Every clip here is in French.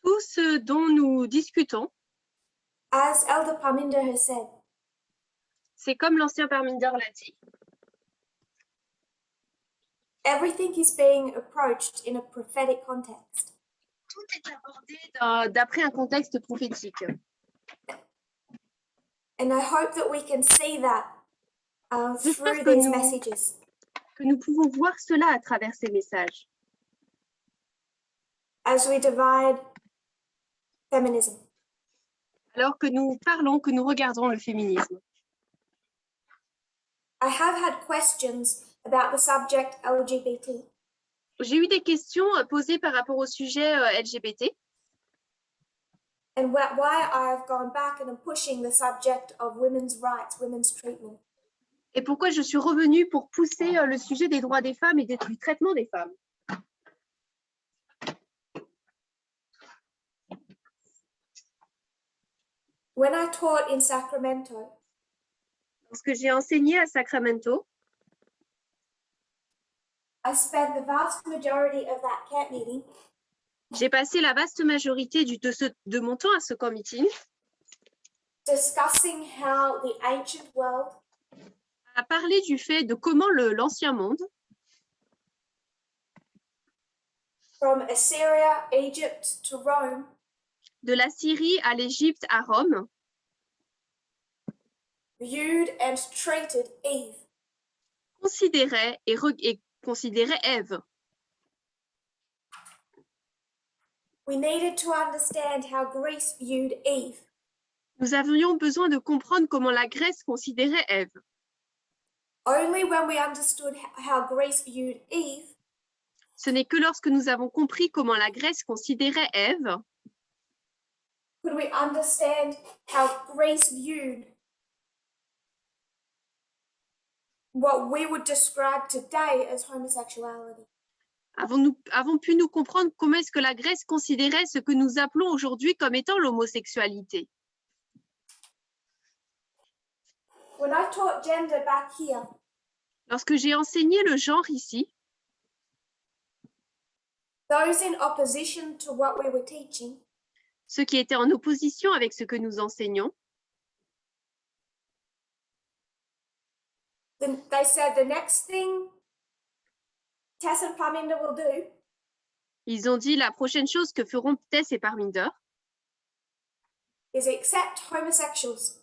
Tout ce dont nous discutons, as Elder Parminder has said, c'est comme l'ancien Parminder l'a dit, everything is being approached in a prophetic context. tout est abordé d'après un contexte prophétique. And I hope that we can see that J'espère through que these messages. nous pouvons voir cela à travers ces messages. As we divide feminism. Alors que nous parlons, que nous regardons le féminisme. I have had questions about the subject LGBT. J'ai eu des questions posées par rapport au sujet LGBT. And why I have gone back and I'm pushing the subject of women's rights, women's treatment. Et pourquoi je suis revenue pour pousser le sujet des droits des femmes et du traitement des femmes. When I taught in Sacramento, lorsque j'ai enseigné à Sacramento, I spent the vast majority of that camp meeting j'ai passé la vaste majorité de mon temps à ce camp meeting discussing how the ancient world à parler du fait de comment l'ancien monde, from Assyria, Egypt to Rome, de la Syrie à l'Égypte à Rome, viewed and treated Eve. considérait Ève. We needed to understand how Greece viewed Eve. Nous avions besoin de comprendre comment la Grèce considérait Ève. Only when we understood how Greece viewed Eve, ce n'est que lorsque nous avons compris comment la Grèce considérait Ève, could we understand how Greece viewed what we would describe today as homosexuality. avons pu nous comprendre comment est-ce que la Grèce considérait ce que nous appelons aujourd'hui comme étant l'homosexualité. When I taught gender back here, lorsque j'ai enseigné le genre ici, those in opposition to what we were teaching, ceux qui étaient en opposition avec ce que nous enseignons, they said the next thing Tess and Parminder will do, ils ont dit la prochaine chose que feront Tess et Parminder, is accept homosexuals.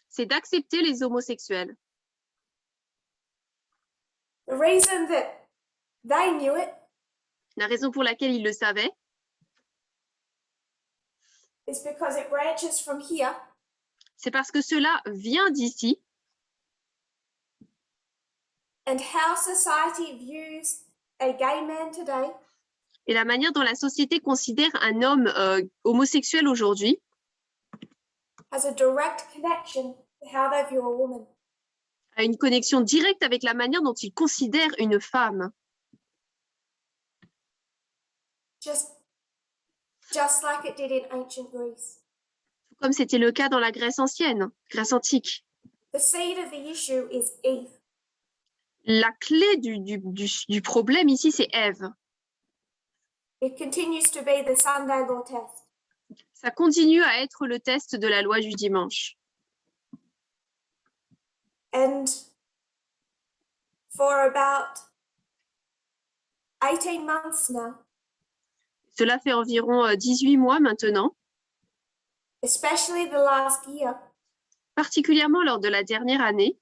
C'est d'accepter les homosexuels. The reason that they knew it, la raison pour laquelle ils le savaient, is because it branches from here. C'est parce que cela vient d'ici. And how society views a gay man today. Et la manière dont la société considère un homme homosexuel aujourd'hui has a direct connection to how they view a woman. A une connexion directe avec la manière dont ils considèrent une femme. Just like it did in ancient Greece. Comme c'était le cas dans la Grèce ancienne, Grèce antique. The seed of the issue is Eve. La clé du problème ici, c'est Ève. It continues to be the Sunday law test. Ça continue à être le test de la loi du dimanche. And for about 18 months now, cela fait environ 18 mois maintenant, especially the last year, particulièrement lors de la dernière année,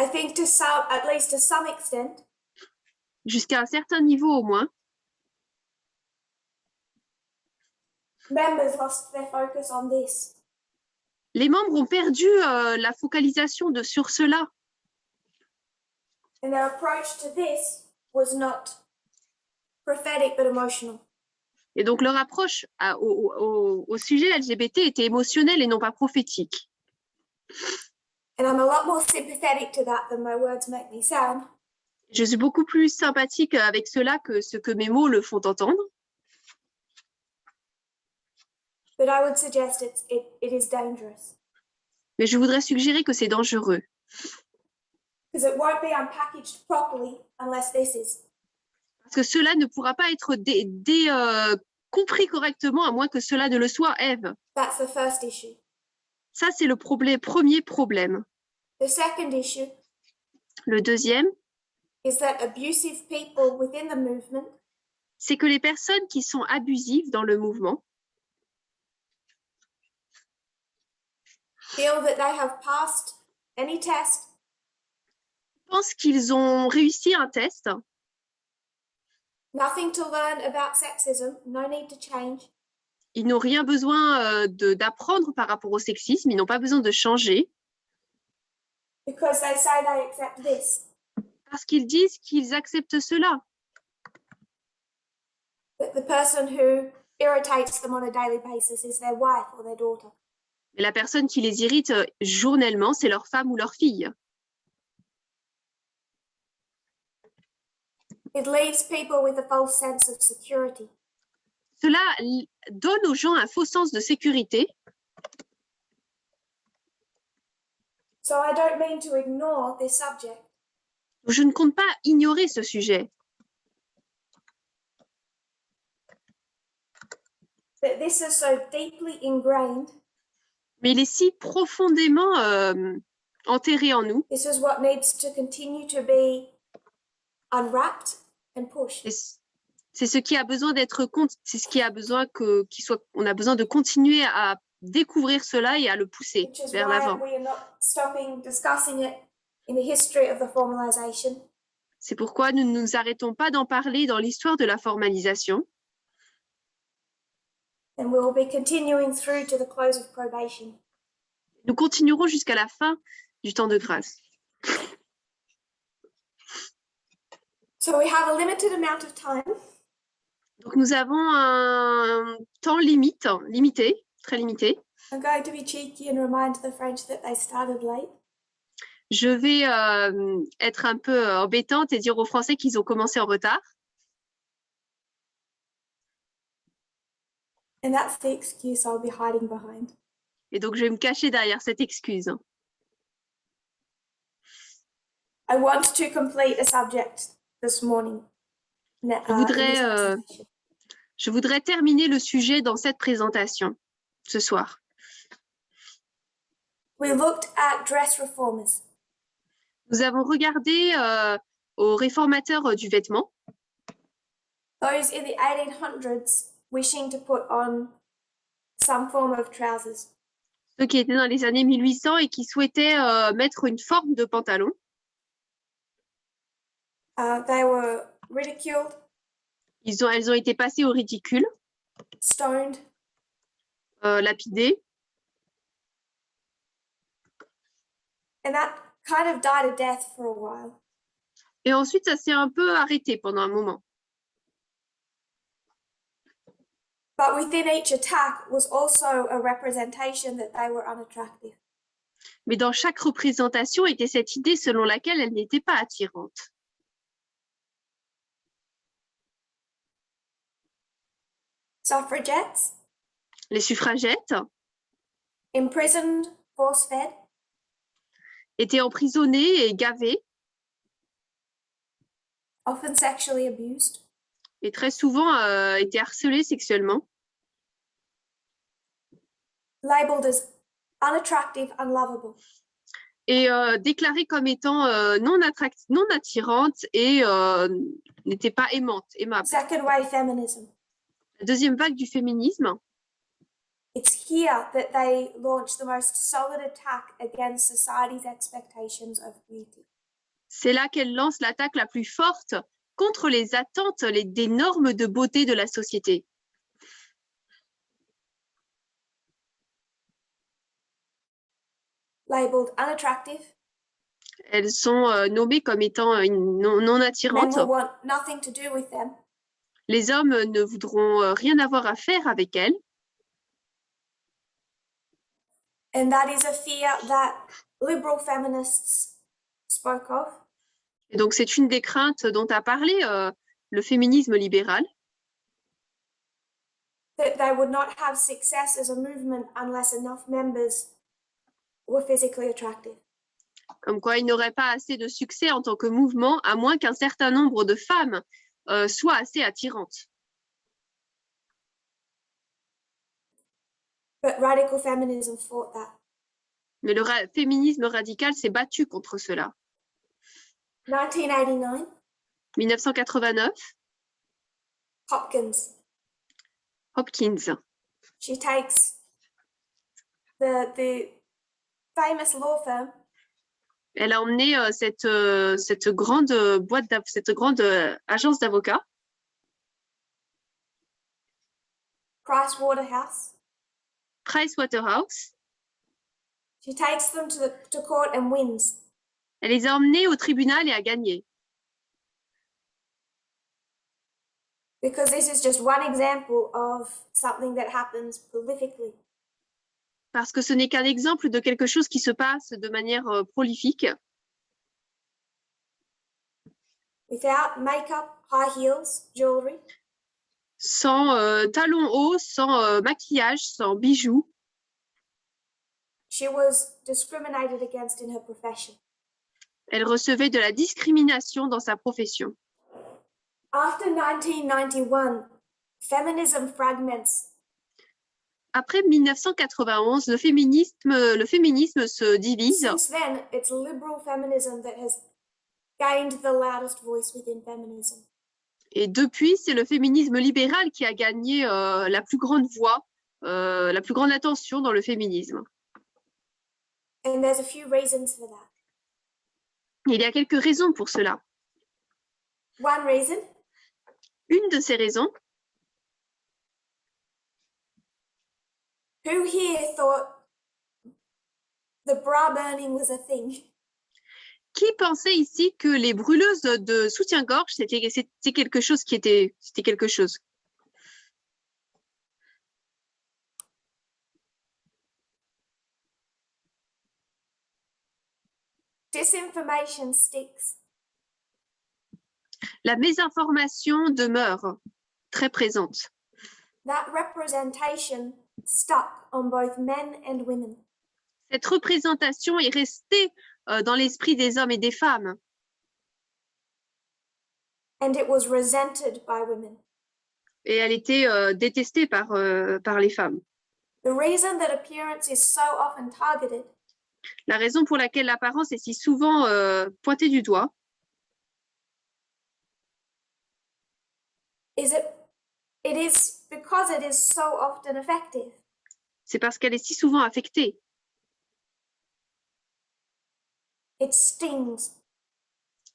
I think at least to some extent, jusqu'à un certain niveau au moins, members lost their focus on this. Les membres ont perdu la focalisation sur cela. And their approach to this was not prophetic but emotional. Et donc leur approche au sujet LGBT était émotionnelle et non pas prophétique. And I'm a lot more sympathetic to that than my words make me sound. Je suis beaucoup plus sympathique avec cela que ce que mes mots le font entendre. But I would suggest it is dangerous. Mais je voudrais suggérer que c'est dangereux. Because it won't be unpackaged properly unless this is. Parce que cela ne pourra pas être compris correctement à moins que cela ne le soit, Ève. That's the first issue. Ça, c'est le premier problème. The second issue Le deuxième, is that abusive people within the movement c'est que les personnes qui sont abusives dans le mouvement feel that they have passed any test pensent qu'ils ont réussi un test, nothing to learn about sexism, no need to change. ils n'ont rien besoin d'apprendre par rapport au sexisme, ils n'ont pas besoin de changer, Because they say they accept this. parce qu'ils disent qu'ils acceptent cela. That the person who irritates them on a daily basis is their wife or their daughter. Mais la personne qui les irrite journellement, c'est leur femme ou leur fille. It leaves people with a false sense of security. Cela donne aux gens un faux sens de sécurité. So I don't mean to ignore this subject. Je ne compte pas ignorer ce sujet. But this is so deeply ingrained. Mais il est si profondément enterré en nous. This is what needs to continue to be unwrapped and pushed. C'est ce qui a besoin d'être, c'est ce qui a besoin on a besoin de continuer à découvrir cela et à le pousser Which is vers why l'avant. we are not stopping discussing it in the history of the formalization. C'est pourquoi nous ne nous arrêtons pas d'en parler dans l'histoire de la formalisation. And we will be continuing through to the close of probation. Nous continuerons jusqu'à la fin du temps de grâce. So we have a limited amount of time. Donc nous avons un temps limité, très limité. I'm going to be cheeky and remind the French that they started late. Je vais être un peu embêtante et dire aux Français qu'ils ont commencé en retard. And that's the excuse I'll be hiding behind. Et donc je vais me cacher derrière cette excuse. I want to complete a subject this morning. Je voudrais terminer le sujet dans cette présentation ce soir. We looked at dress reformers. Nous avons regardé aux réformateurs du vêtement, Those in the 1800s wishing to put on some form of trousers. ceux qui étaient dans les années 1800 et qui souhaitaient mettre une forme de pantalon. They were ridiculed, Elles ont été passées au ridicule, stoned, lapidées. and that kind of died a death for a while. Et ensuite, ça s'est un peu arrêté pendant un moment. But within each attack was also a representation that they were unattractive. Mais dans chaque représentation était cette idée selon laquelle elles n'étaient pas attirantes. Suffragettes, Les suffragettes imprisoned, force-fed, étaient emprisonnées et gavées, often sexually abused, et très souvent étaient harcelées sexuellement, labeled as unattractive, unlovable. et déclarées comme étant non attirantes et n'étaient pas aimables. Second wave feminism. La deuxième vague du féminisme, It's here that they launched the most solid attack against society's expectations of beauty. c'est là qu'elle lance l'attaque la plus forte contre les attentes des normes de beauté de la société. Labeled unattractive, Elles sont nommées comme étant non men attirantes. will want nothing to do with them. Les hommes ne voudront rien avoir à faire avec elles. And that is a fear that liberal feminists spoke of. Et donc, c'est une des craintes dont a parlé le féminisme libéral, that they would not have success as a movement unless enough members were physically attractive. comme quoi il n'aurait pas assez de succès en tant que mouvement, à moins qu'un certain nombre de femmes soient assez attirantes. But radical feminism fought that. Mais le féminisme radical s'est battu contre cela. 1989, 1989, Hopkins. Hopkins. She takes the famous law firm Elle a emmené cette grande cette grande agence d'avocats, Pricewaterhouse. She takes them to court and wins. Elle les a emmenés au tribunal et a gagné. Because this is just one example of something that happens prolifically. Parce que ce n'est qu'un exemple de quelque chose qui se passe de manière prolifique. Without makeup, high heels, jewelry. Sans talons hauts, sans maquillage, sans bijoux. She was discriminated against in her profession. Elle recevait de la discrimination dans sa profession. After 1991, feminism fragments. Après 1991, le féminisme se divise. Since then, it's liberal feminism that has gained the loudest voice within feminism. Et depuis, c'est le féminisme libéral qui a gagné la plus grande voix, la plus grande attention dans le féminisme. And there's a few reasons for that. Il y a quelques raisons pour cela. One reason. Une de ces raisons. Who here thought the bra burning was a thing? Qui pensait ici que les brûleuses de soutien-gorge, c'était quelque chose qui était, c'était quelque chose? Disinformation sticks. La mésinformation demeure très présente. That representation stuck on both men and women. Cette représentation est restée dans l'esprit des hommes et des femmes. And it was resented by women. Et elle était détestée par les femmes. The reason that appearance is so often targeted. La raison pour laquelle l'apparence est si souvent pointée du doigt, It is because it is so often effective. c'est parce qu'elle est si souvent affectée. It stings.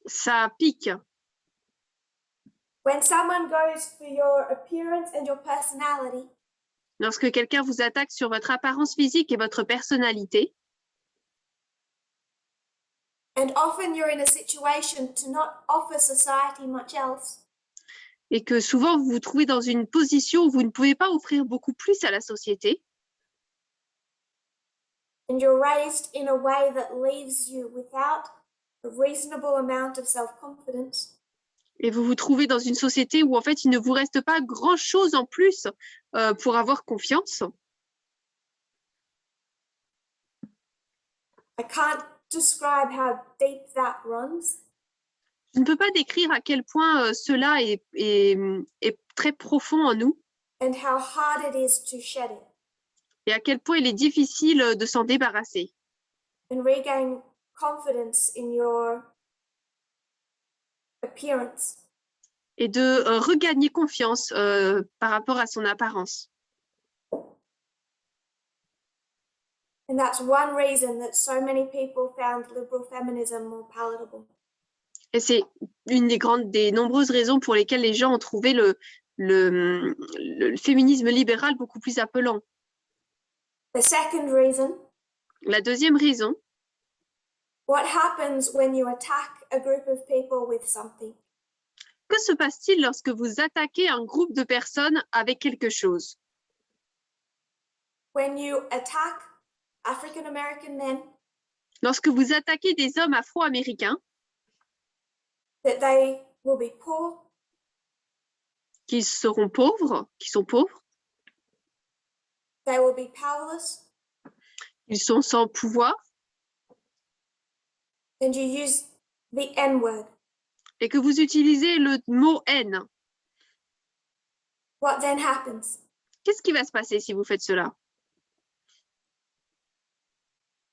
Ça pique. When someone goes for your appearance and your personality, lorsque quelqu'un vous attaque sur votre apparence physique et votre personnalité, and often you're in a situation to not offer society much else, et que souvent vous vous trouvez dans une position où vous ne pouvez pas offrir beaucoup plus à la société, and you're raised in a way that leaves you without a reasonable amount of self-confidence, et vous vous trouvez dans une société où en fait il ne vous reste pas grand-chose en plus pour avoir confiance. I can't describe how deep that runs. Je ne peux pas décrire à quel point cela est très profond en nous And how hard it is to shed it et à quel point il est difficile de s'en débarrasser and regain confidence in your appearance. et de regagner confiance par rapport à son apparence. And that's one reason that so many people found liberal feminism more palatable. Et c'est une des nombreuses raisons pour lesquelles les gens ont trouvé le féminisme libéral beaucoup plus appelant. The second reason, La deuxième raison, what happens when you attack a group of people with something? que se passe-t-il lorsque vous attaquez un groupe de personnes avec quelque chose? When you attack African American men, Lorsque vous attaquez des hommes afro-américains, that they will be poor, qu'ils seront pauvres, qu'ils sont pauvres, they will be powerless, qu'ils sont sans pouvoir, and you use the N-word. et que vous utilisez le mot haine. What then happens? Qu'est-ce qui va se passer si vous faites cela?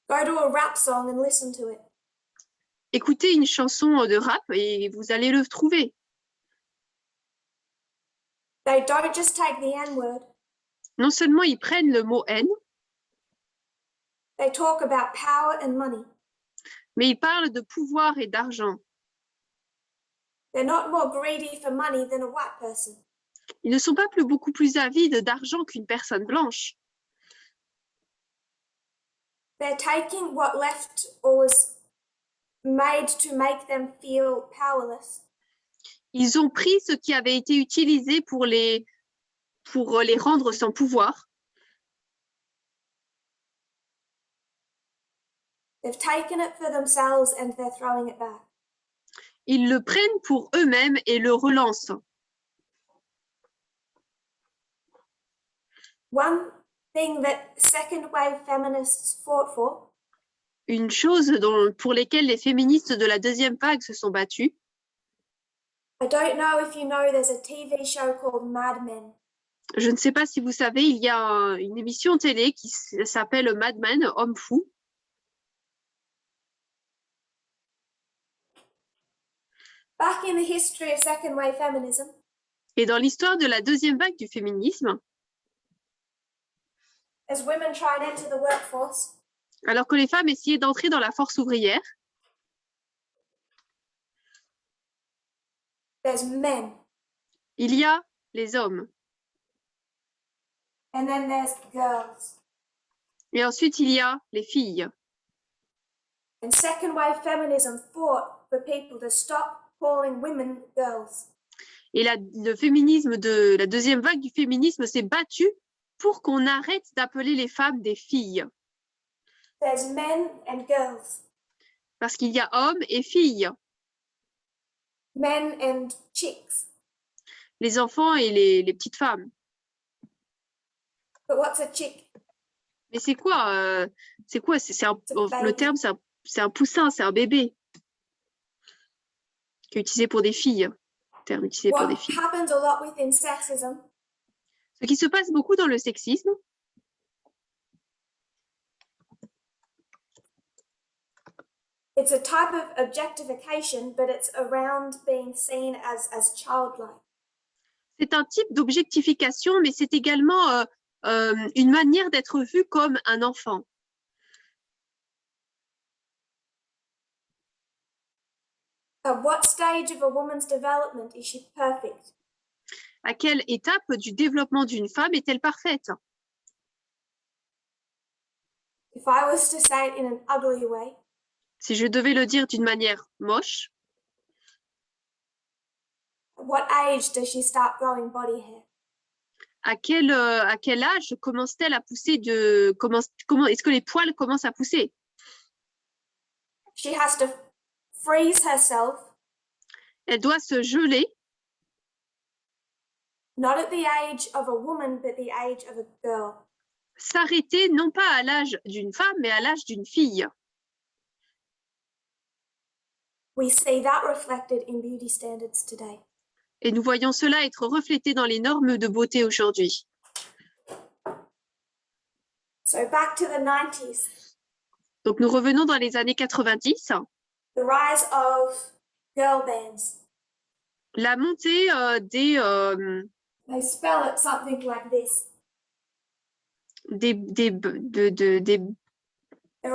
Go to a rap song and listen to it. Écoutez une chanson de rap et vous allez le trouver. They don't just take the N-word, Non seulement ils prennent le mot haine, they talk about power and money. mais ils parlent de pouvoir et d'argent. They're not more greedy for money than a white person. Ils ne sont pas beaucoup plus avides d'argent qu'une personne blanche. They're taking what left or was made to make them feel powerless. Ils ont pris ce qui avait été utilisé pour les rendre sans pouvoir. They've taken it for themselves and they're throwing it back. Ils le prennent pour eux-mêmes et le relancent. One thing that second wave feminists fought for Une chose pour lesquelles les féministes de la deuxième vague se sont battues, I don't know if you know, there's a TV show called Mad Men. je ne sais pas si vous savez, il y a une émission télé qui s'appelle Mad Men, Homme fou. Back in the history of second wave feminism, Et dans l'histoire de la deuxième vague du féminisme, as women try and enter the workforce, alors que les femmes essayaient d'entrer dans la force ouvrière, there's men, il y a les hommes. and then there's girls. Et ensuite, il y a les filles. And second wave feminism fought for people to stop calling women girls. Et le féminisme de la deuxième vague du féminisme s'est battu pour qu'on arrête d'appeler les femmes des filles. There's men and girls, Parce qu'il y a hommes et filles, men and chicks. les enfants et les petites femmes. But what's a chick? Mais c'est quoi le terme, c'est un poussin, c'est un bébé qui est utilisé pour des filles. Terme utilisé pour What des filles. happens a lot within sexism Ce qui se passe beaucoup dans le sexisme, it's a type of objectification, but it's around being seen as childlike. c'est un type d'objectification, mais c'est également une manière d'être vu comme un enfant. At what stage of a woman's development is she perfect? À quelle étape du développement d'une femme est-elle parfaite? If I was to say it in an ugly way, Si je devais le dire d'une manière moche, at what age does she start growing body hair? à quel âge commence-t-elle à pousser comment est-ce que les poils commencent à pousser? She has to freeze herself, Elle doit se geler, not at the age of a woman, but the age of a girl. s'arrêter non pas à l'âge d'une femme, mais à l'âge d'une fille. We see that reflected in beauty standards today. Et nous voyons cela être reflété dans les normes de beauté aujourd'hui. So back to the 90s, Donc nous revenons dans les années 90, the rise of girl bands. la montée des They spell it something like this. They're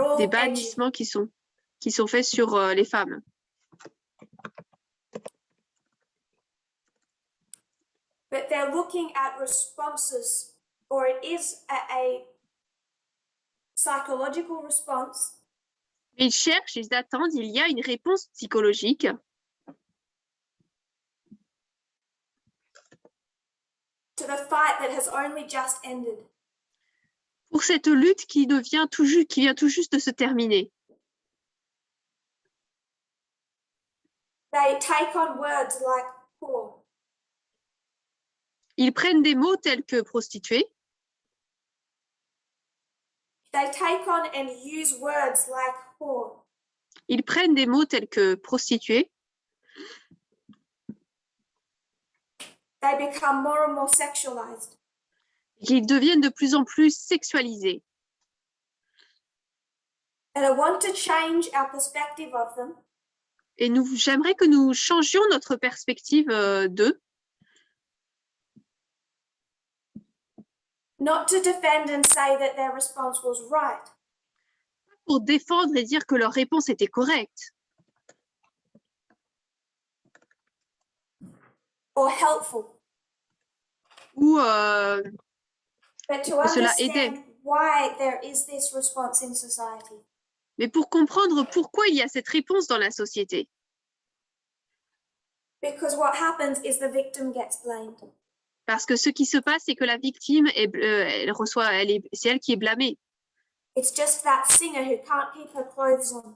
all edgy. bannissements qui sont faits sur les femmes. But they're looking at responses, or it is a psychological response Ils cherchent, ils attendent, il y a une réponse psychologique to the fight that has only just ended. pour cette lutte qui vient tout juste de se terminer. They take on words like whore. Ils prennent des mots tels que prostituée. They take on and use words like whore. Ils prennent des mots tels que prostituée. They become more and more sexualized. Ils deviennent de plus en plus sexualisés. And I want to change our perspective of them. Et j'aimerais que nous changions notre perspective d'eux. Not to defend and say that their response was right. Pour défendre et dire que leur réponse était correcte. Or helpful. Ou But to que cela aidait. understand why there is this response in society. Mais pour comprendre pourquoi il y a cette réponse dans la société. Because what happens is the victim gets blamed. Parce que ce qui se passe, c'est que la victime, c'est elle qui est blâmée. It's just that singer who can't keep her clothes on.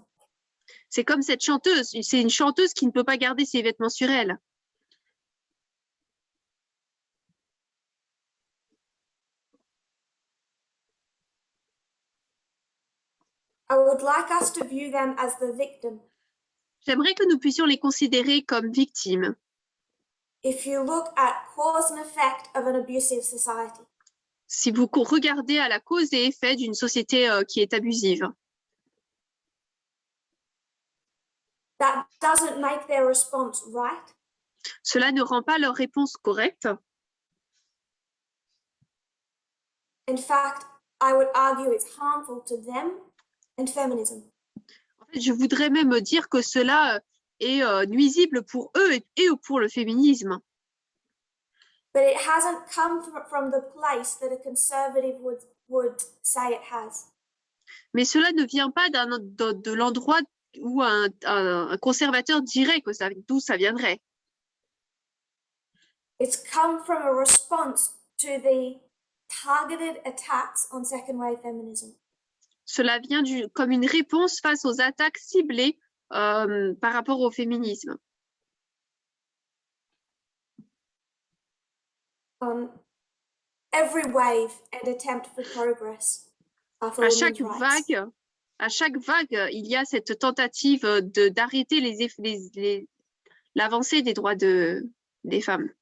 C'est comme cette chanteuse. C'est une chanteuse qui ne peut pas garder ses vêtements sur elle. I would like us to view them as the victim. J'aimerais que nous puissions les considérer comme victimes. If you look at cause and effect of an abusive society. Si vous regardez à la cause et effet d'une société qui est abusive. That doesn't make their response right. Cela ne rend pas leur réponse correcte. In fact, I would argue it's harmful to them and feminism. En fait, je voudrais même dire que cela est nuisible pour eux et pour le féminisme. But it hasn't come from the place that a conservative would say it has. Mais cela ne vient pas de l'endroit où un conservateur dirait que d'où ça viendrait. It's come from a response to the targeted attacks on second wave feminism. Cela vient comme une réponse face aux attaques ciblées par rapport au féminisme. Every wave and attempt for progress. À chaque vague, il y a cette tentative d'arrêter l'avancée des droits des femmes.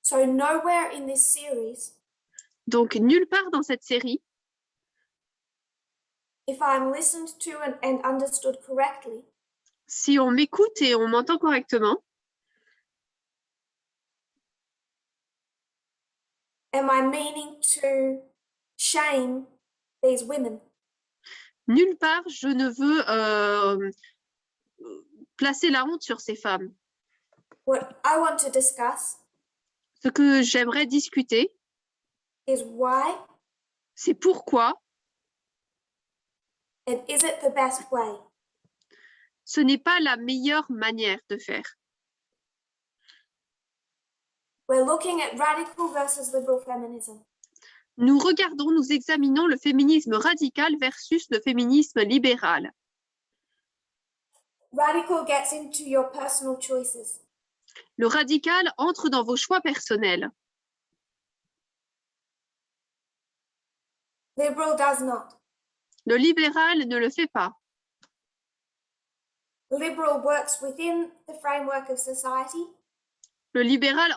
So nowhere in this series, donc nulle part dans cette série, if I'm listened to and understood correctly, si on m'écoute et on m'entend correctement, am I meaning to shame these women? Nulle part je ne veux placer la honte sur ces femmes. What I want to discuss, ce que j'aimerais discuter, is why, c'est pourquoi, and is it the best way? Ce n'est pas la meilleure manière de faire. We're looking at radical versus liberal feminism. Nous examinons le féminisme radical versus le féminisme libéral. Radical gets into your personal choices. Le radical entre dans vos choix personnels. Liberal does not. Le libéral ne le fait pas. Liberal works within the framework of society. Le libéral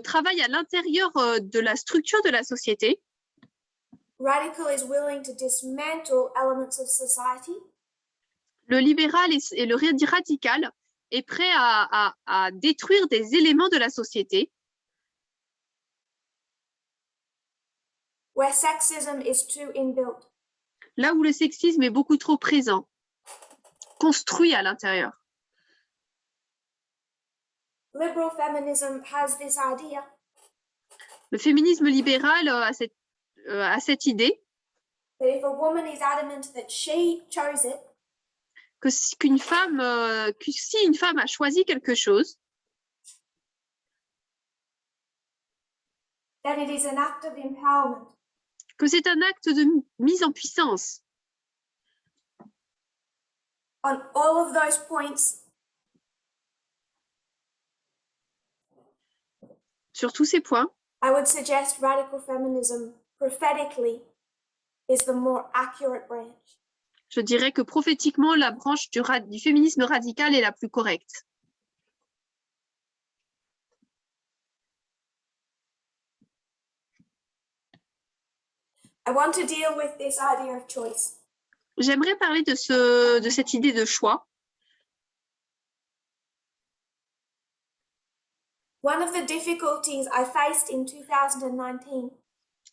travaille à l'intérieur de la structure de la société. Radical is willing to dismantle elements of society. Le libéral et le radical est prêt à détruire des éléments de la société. Where sexism is too inbuilt. Là où le sexisme est beaucoup trop présent, construit à l'intérieur. Liberal feminism has this idea. Le féminisme libéral a cette idée That if a woman is adamant that she chose it, que si une femme a choisi quelque chose, that it is an act of empowerment. Que c'est un acte de mise en puissance. On all of those points, Sur tous ces points, I would suggest radical feminism prophetically is the more accurate branch. je dirais que prophétiquement, la branche du féminisme radical est la plus correcte. I want to deal with this idea of choice. J'aimerais parler de cette idée de choix. One of the difficulties I faced in 2019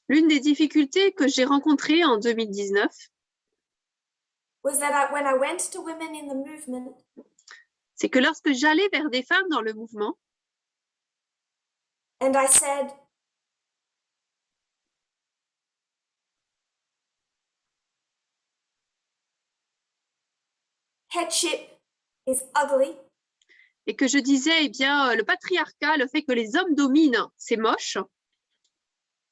L'une des difficultés que j'ai rencontrées en 2019, was that when I went to women in the movement, c'est que lorsque j'allais vers des femmes dans le mouvement, and I said, headship is ugly, et que je disais, eh bien, le patriarcat, le fait que les hommes dominent, c'est moche,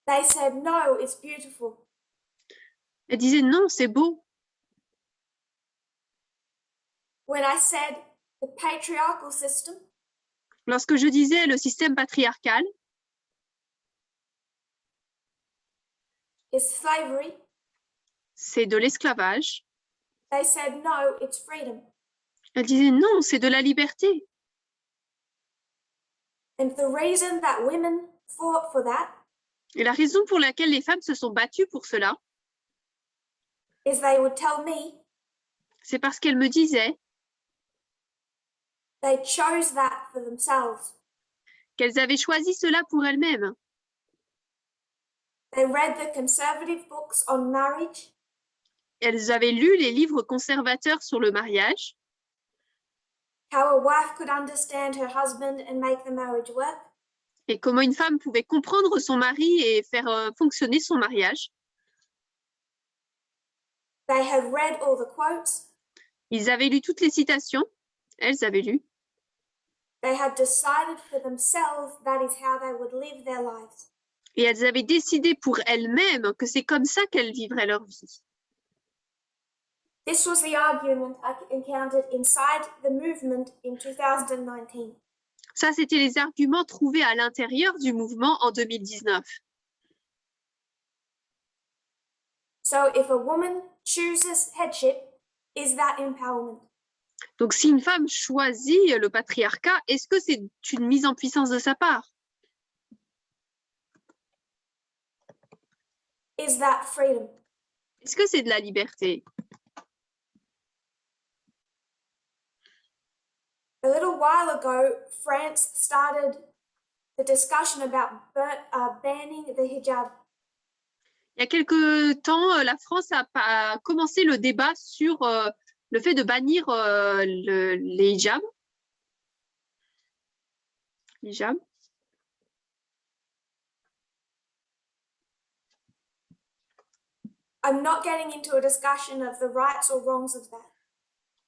they said, no, it's beautiful. elles disaient non, c'est beau. When I said the patriarchal system Lorsque je disais le système patriarcal, is slavery, c'est de l'esclavage, they said, no, it's freedom. elles disaient non, c'est de la liberté. And the reason that women fought for that Et la raison pour laquelle les femmes se sont battues pour cela, is they would tell me c'est parce qu'elles me disaient they chose that for themselves. qu'elles avaient choisi cela pour elles-mêmes. They read the conservative books on marriage. Elles avaient lu les livres conservateurs sur le mariage, How a wife could understand her husband and make the marriage work. et comment une femme pouvait comprendre son mari et faire fonctionner son mariage. They had read all the quotes. Ils avaient lu toutes les citations, elles avaient lu, They had decided for themselves that is how they would live their lives. et elles avaient décidé pour elles-mêmes que c'est comme ça qu'elles vivraient leur vie. This was the argument I encountered inside the movement in 2019. Ça, c'était les arguments trouvés à l'intérieur du mouvement en 2019. So if a woman chooses headship, is that empowerment? Donc, si une femme choisit le patriarcat, est-ce que c'est une mise en puissance de sa part? Is that freedom? Est-ce que c'est de la liberté? A little while ago, France started the discussion about banning the hijab. Il y a quelque temps, la France a commencé le débat sur le fait de bannir les hijabs. Hijab. I'm not getting into a discussion of the rights or wrongs of that.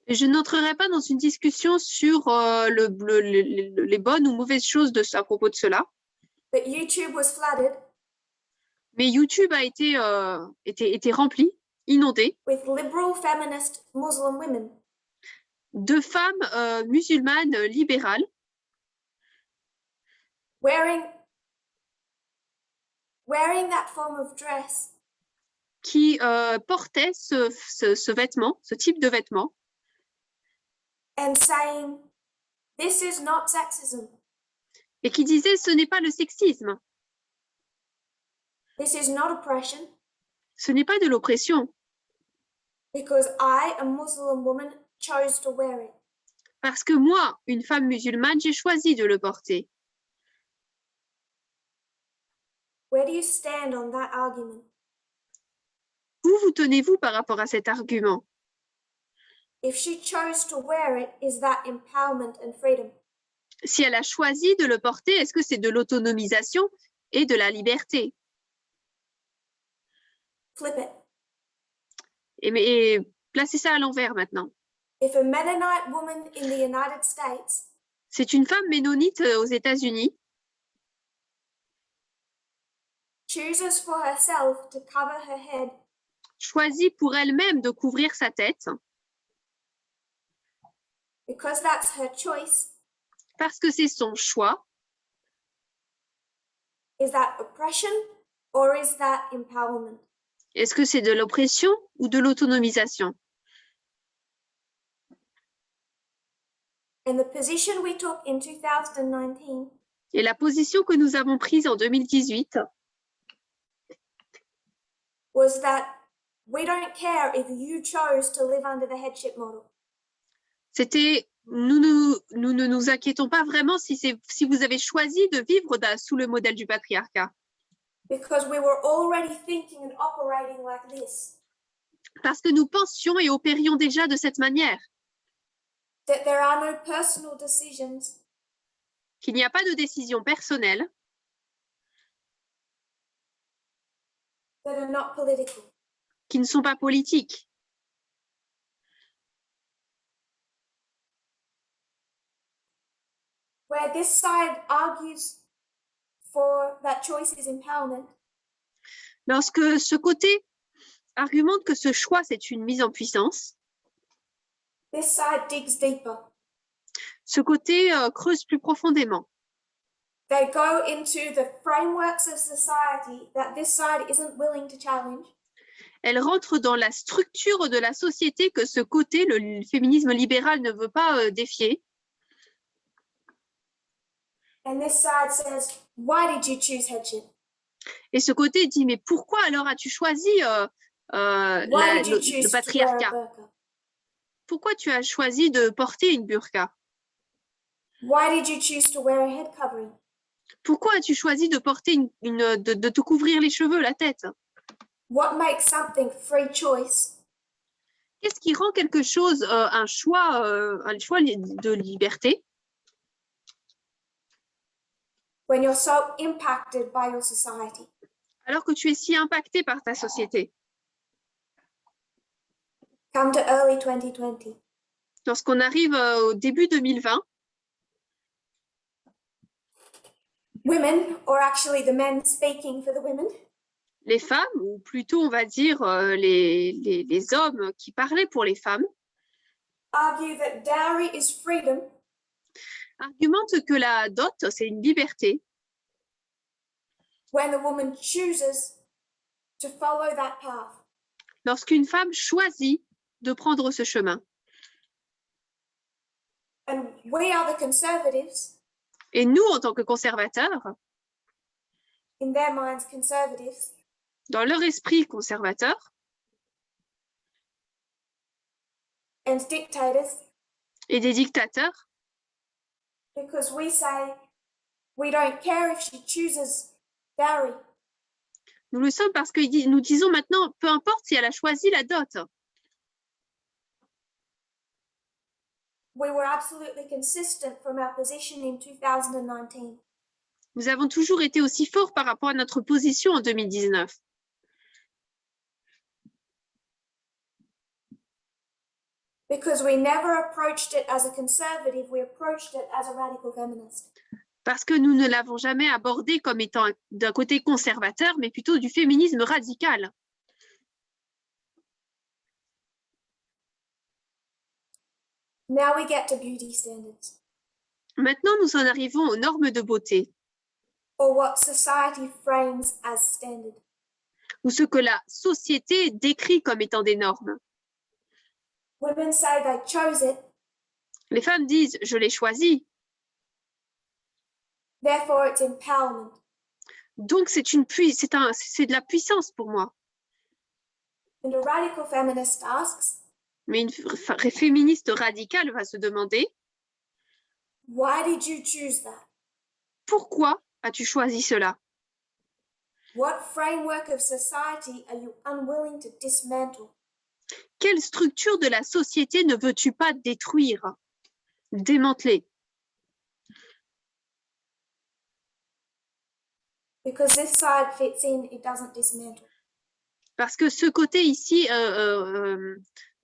Je n'entrerai pas dans une discussion sur les bonnes ou mauvaises choses à propos de cela. But YouTube was flooded Mais YouTube a été rempli, inondé, with liberal feminist Muslim women de femmes musulmanes libérales wearing that form of dress qui portaient ce vêtement, ce type de vêtement, and saying, this is not sexism. et qui disaient ce n'est pas le sexisme, This is not oppression, ce n'est pas de l'oppression, because I, a Muslim woman, chose to wear it. parce que moi, une femme musulmane, j'ai choisi de le porter. Where do you stand on that argument? Où vous tenez-vous par rapport à cet argument? If she chose to wear it, is that empowerment and freedom? Si elle a choisi de le porter, est-ce que c'est de l'autonomisation et de la liberté? Flip it. Et placez ça à l'envers maintenant. If a Mennonite woman in the United States C'est une femme ménonite aux États-Unis chooses for herself to cover her head choisit pour elle-même de couvrir sa tête because that's her choice, parce que c'est son choix, Is that oppression or is that empowerment? Est-ce que c'est de l'oppression ou de l'autonomisation? And the position we took in 2019 Et la position que nous avons prise en 2018, was that we don't care if you chose to live under the headship model. c'était nous ne nous inquiétons pas vraiment si vous avez choisi de vivre sous le modèle du patriarcat. Because we were already thinking and operating like this. Parce que nous pensions et opérions déjà de cette manière. That there are no personal decisions. Qu'il n'y a pas de décision personnelle. That are not political. Qui ne sont pas politiques. Where this side argues for that choice is empowerment. Lorsque ce côté argumente que ce choix, c'est une mise en puissance, this side digs deeper. Ce côté creuse plus profondément. They go into the frameworks of society that this side isn't willing to challenge. Elle rentre dans la structure de la société que ce côté, le féminisme libéral, ne veut pas défier. And this side says, why did you choose headship? Et ce côté dit, mais pourquoi alors as-tu choisi le patriarcat? Pourquoi tu as choisi de porter une burqa? Why did you choose to wear a head covering? Pourquoi as-tu choisi de porter de te couvrir les cheveux, la tête? What makes something free choice? Qu'est-ce qui rend quelque chose un choix de liberté? When you're so impacted by your society. Alors que tu es si impacté par ta société. Come to early 2020. Lorsqu'on arrive au début 2020, women, or actually the men speaking for the women, les femmes, ou plutôt on va dire les hommes qui parlaient pour les femmes, argue that dowry is freedom, argumentent que la dot, c'est une liberté. When the woman chooses to follow that path. Lorsqu'une femme choisit de prendre ce chemin. And we are the conservatives. Et nous, en tant que conservateurs, in their minds, conservatives, dans leur esprit conservateur, and dictators, et des dictateurs, because we say we don't care if she chooses dowry. Nous le sommes parce que nous disons maintenant, peu importe si elle a choisi la dot. We were absolutely consistent from our position in 2019. Nous avons toujours été aussi forts par rapport à notre position en 2019. Because we never approached it as a conservative, we approached it as a radical feminist. Parce que nous ne l'avons jamais abordé comme étant d'un côté conservateur, mais plutôt du féminisme radical. Now we get to beauty standards. Maintenant, nous en arrivons aux normes de beauté. Or what society frames as standard. Ou ce que la société décrit comme étant des normes. Women say they chose it. Les femmes disent, je l'ai choisi. Therefore, it's empowerment. Donc, c'est de la puissance pour moi. And a radical feminist asks, mais une féministe radicale va se demander, why did you choose that? Pourquoi as-tu choisi cela? What framework of society are you unwilling to dismantle? Quelle structure de la société ne veux-tu pas détruire, démanteler? Because this side fits in, it doesn't dismantle. Parce que ce côté ici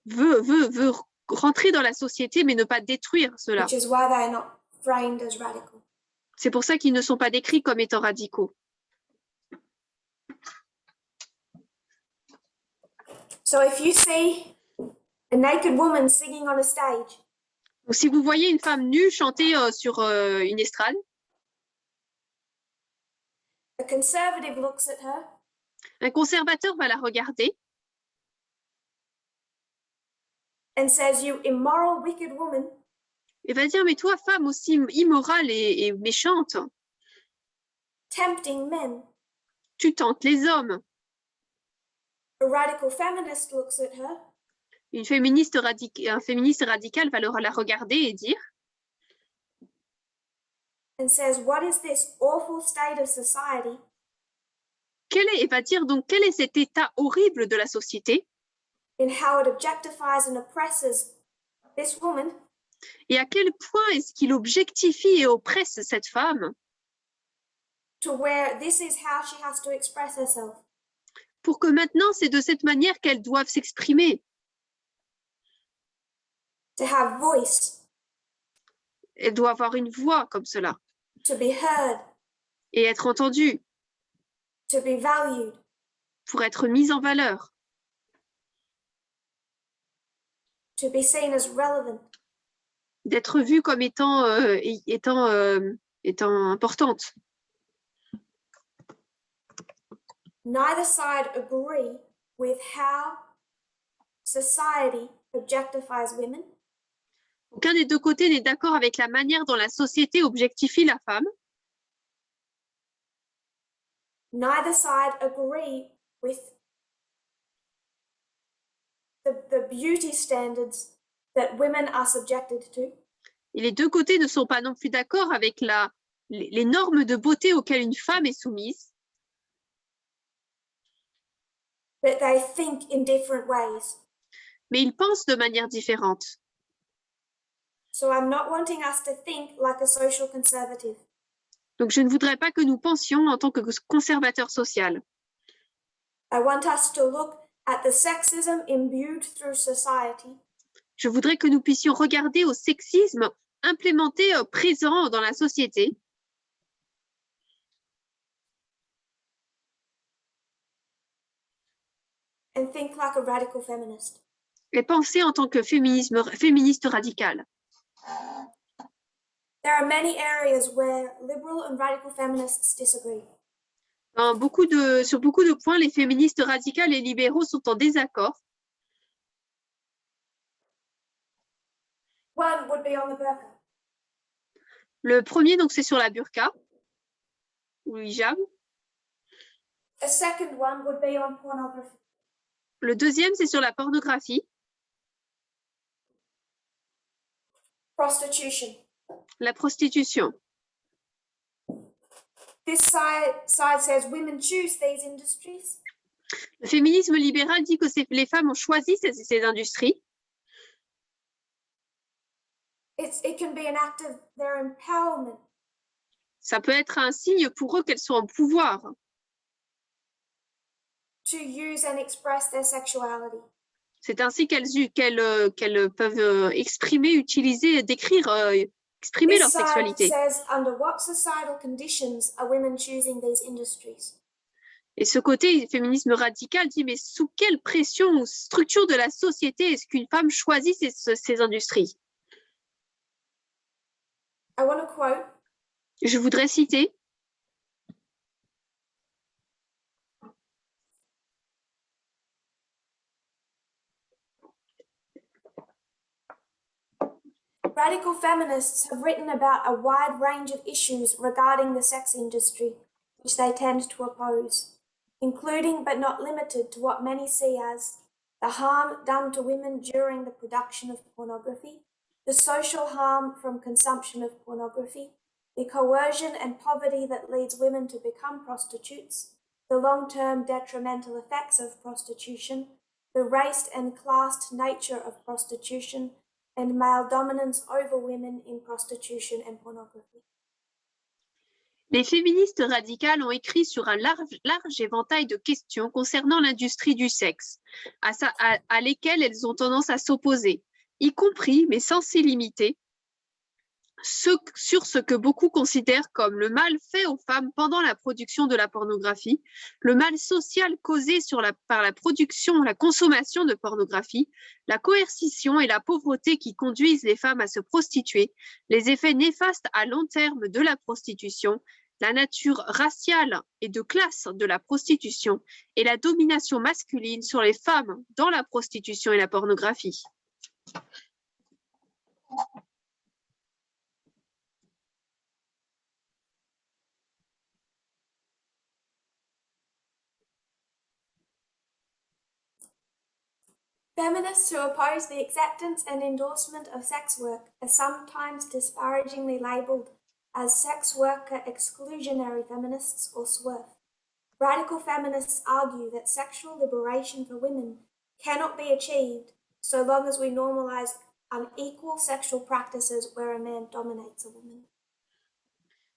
veut rentrer dans la société, mais ne pas détruire cela. Which is why they are not framed as radical. C'est pour ça qu'ils ne sont pas décrits comme étant radicaux. So if you see a naked woman singing on a stage, donc, si vous voyez une femme nue chanter sur une estrade, A conservative looks at her Un conservateur va la regarder and says, "You immoral, wicked woman, et va dire, mais toi, femme aussi immorale et méchante, tempting men." tu tentes les hommes. A radical feminist looks at her Un féministe radical va la regarder et dire, and says, "What is this awful state of society et va dire donc quel est cet état horrible de la société in how it objectifies and oppresses this woman et à quel point est-ce qu'il objectifie et oppresse cette femme to where this is how she has to express herself." pour que maintenant c'est de cette manière qu'elles doivent s'exprimer, To have voice, elle doit avoir une voix comme cela to be heard, et être entendue to be valued, pour être mise en valeur, to be seen as relevant. d'être vue comme étant importante. Neither side agree with how society objectifies women, Aucun des deux côtés n'est d'accord avec la manière dont la société objectifie la femme. neither side agree with the beauty standards that women are subjected to. Et les deux côtés ne sont pas non plus d'accord avec les normes de beauté auxquelles une femme est soumise, But they think in different ways. mais ils pensent de manière différente. So I'm not wanting us to think like a social conservative. Donc, je ne voudrais pas que nous pensions en tant que conservateur social. I want us to look at the sexism imbued through society Je voudrais que nous puissions regarder au sexisme implémenté présent dans la société and think like a radical feminist. et penser en tant que féministe radical. There are many areas where liberal and radical feminists disagree. Sur beaucoup de points, les féministes radicales et libéraux sont en désaccord. One would be on the burqa. Le premier, donc, c'est sur la burqa ou le hijab. A second one would be on pornography. Le deuxième, c'est sur la pornographie, Prostitution. la prostitution. This side says women choose these industries. Le féminisme libéral dit que les femmes ont choisi ces industries. It can be an act of their empowerment. Ça peut être un signe pour eux qu'elles sont en pouvoir To use and express their sexuality. C'est ainsi qu'elles peuvent exprimer, utiliser, décrire, exprimer leur This side sexualité. says under what societal conditions are women choosing these industries? Et ce côté féminisme radical dit, mais sous quelle pression ou structure de la société est-ce qu'une femme choisit ces industries? I want to quote Je voudrais citer radical feminists have written about a wide range of issues regarding the sex industry, which they tend to oppose, including but not limited to what many see as the harm done to women during the production of pornography, the social harm from consumption of pornography, the coercion and poverty that leads women to become prostitutes, the long-term detrimental effects of prostitution, the race and classed nature of prostitution, and male dominance over women in prostitution and pornography. Les féministes radicales ont écrit sur un large éventail de questions concernant l'industrie du sexe, à lesquelles elles ont tendance à s'opposer, y compris, mais sans s'y limiter, sur ce que beaucoup considèrent comme le mal fait aux femmes pendant la production de la pornographie, le mal social causé par la production, la consommation de pornographie, la coercition et la pauvreté qui conduisent les femmes à se prostituer, les effets néfastes à long terme de la prostitution, la nature raciale et de classe de la prostitution et la domination masculine sur les femmes dans la prostitution et la pornographie. Feminists who oppose the acceptance and endorsement of sex work are sometimes disparagingly labelled as sex worker exclusionary feminists or SWERF. Radical feminists argue that sexual liberation for women cannot be achieved so long as we normalise unequal sexual practices where a man dominates a woman.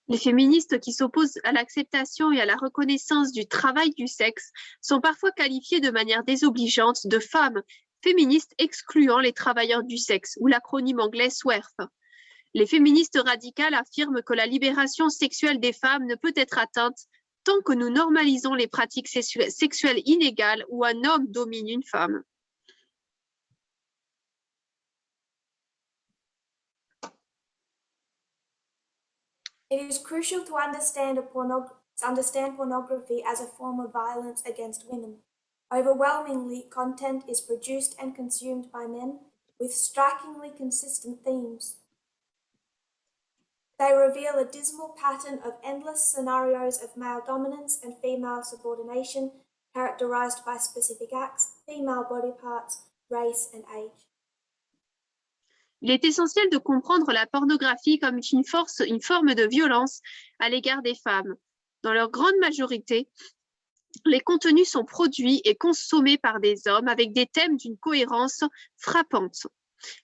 Les féministes qui s'opposent à l'acceptation et à la reconnaissance du travail du sexe sont parfois qualifiées de manière désobligeante de femmes féministes excluant les travailleurs du sexe, ou l'acronyme anglais SWERF. Les féministes radicales affirment que la libération sexuelle des femmes ne peut être atteinte tant que nous normalisons les pratiques sexuelles inégales où un homme domine une femme. It is crucial to understand pornography as a form of violence against women. Overwhelmingly, content is produced and consumed by men with strikingly consistent themes. They reveal a dismal pattern of endless scenarios of male dominance and female subordination, characterized by specific acts, female body parts, race, and age. Il est essentiel de comprendre la pornographie comme une forme de violence à l'égard des femmes. Dans leur grande majorité, les contenus sont produits et consommés par des hommes avec des thèmes d'une cohérence frappante.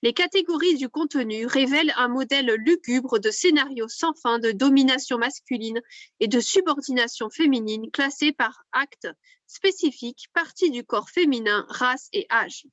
Les catégories du contenu révèlent un modèle lugubre de scénario sans fin de domination masculine et de subordination féminine classés par actes spécifiques, parties du corps féminin, race et âge.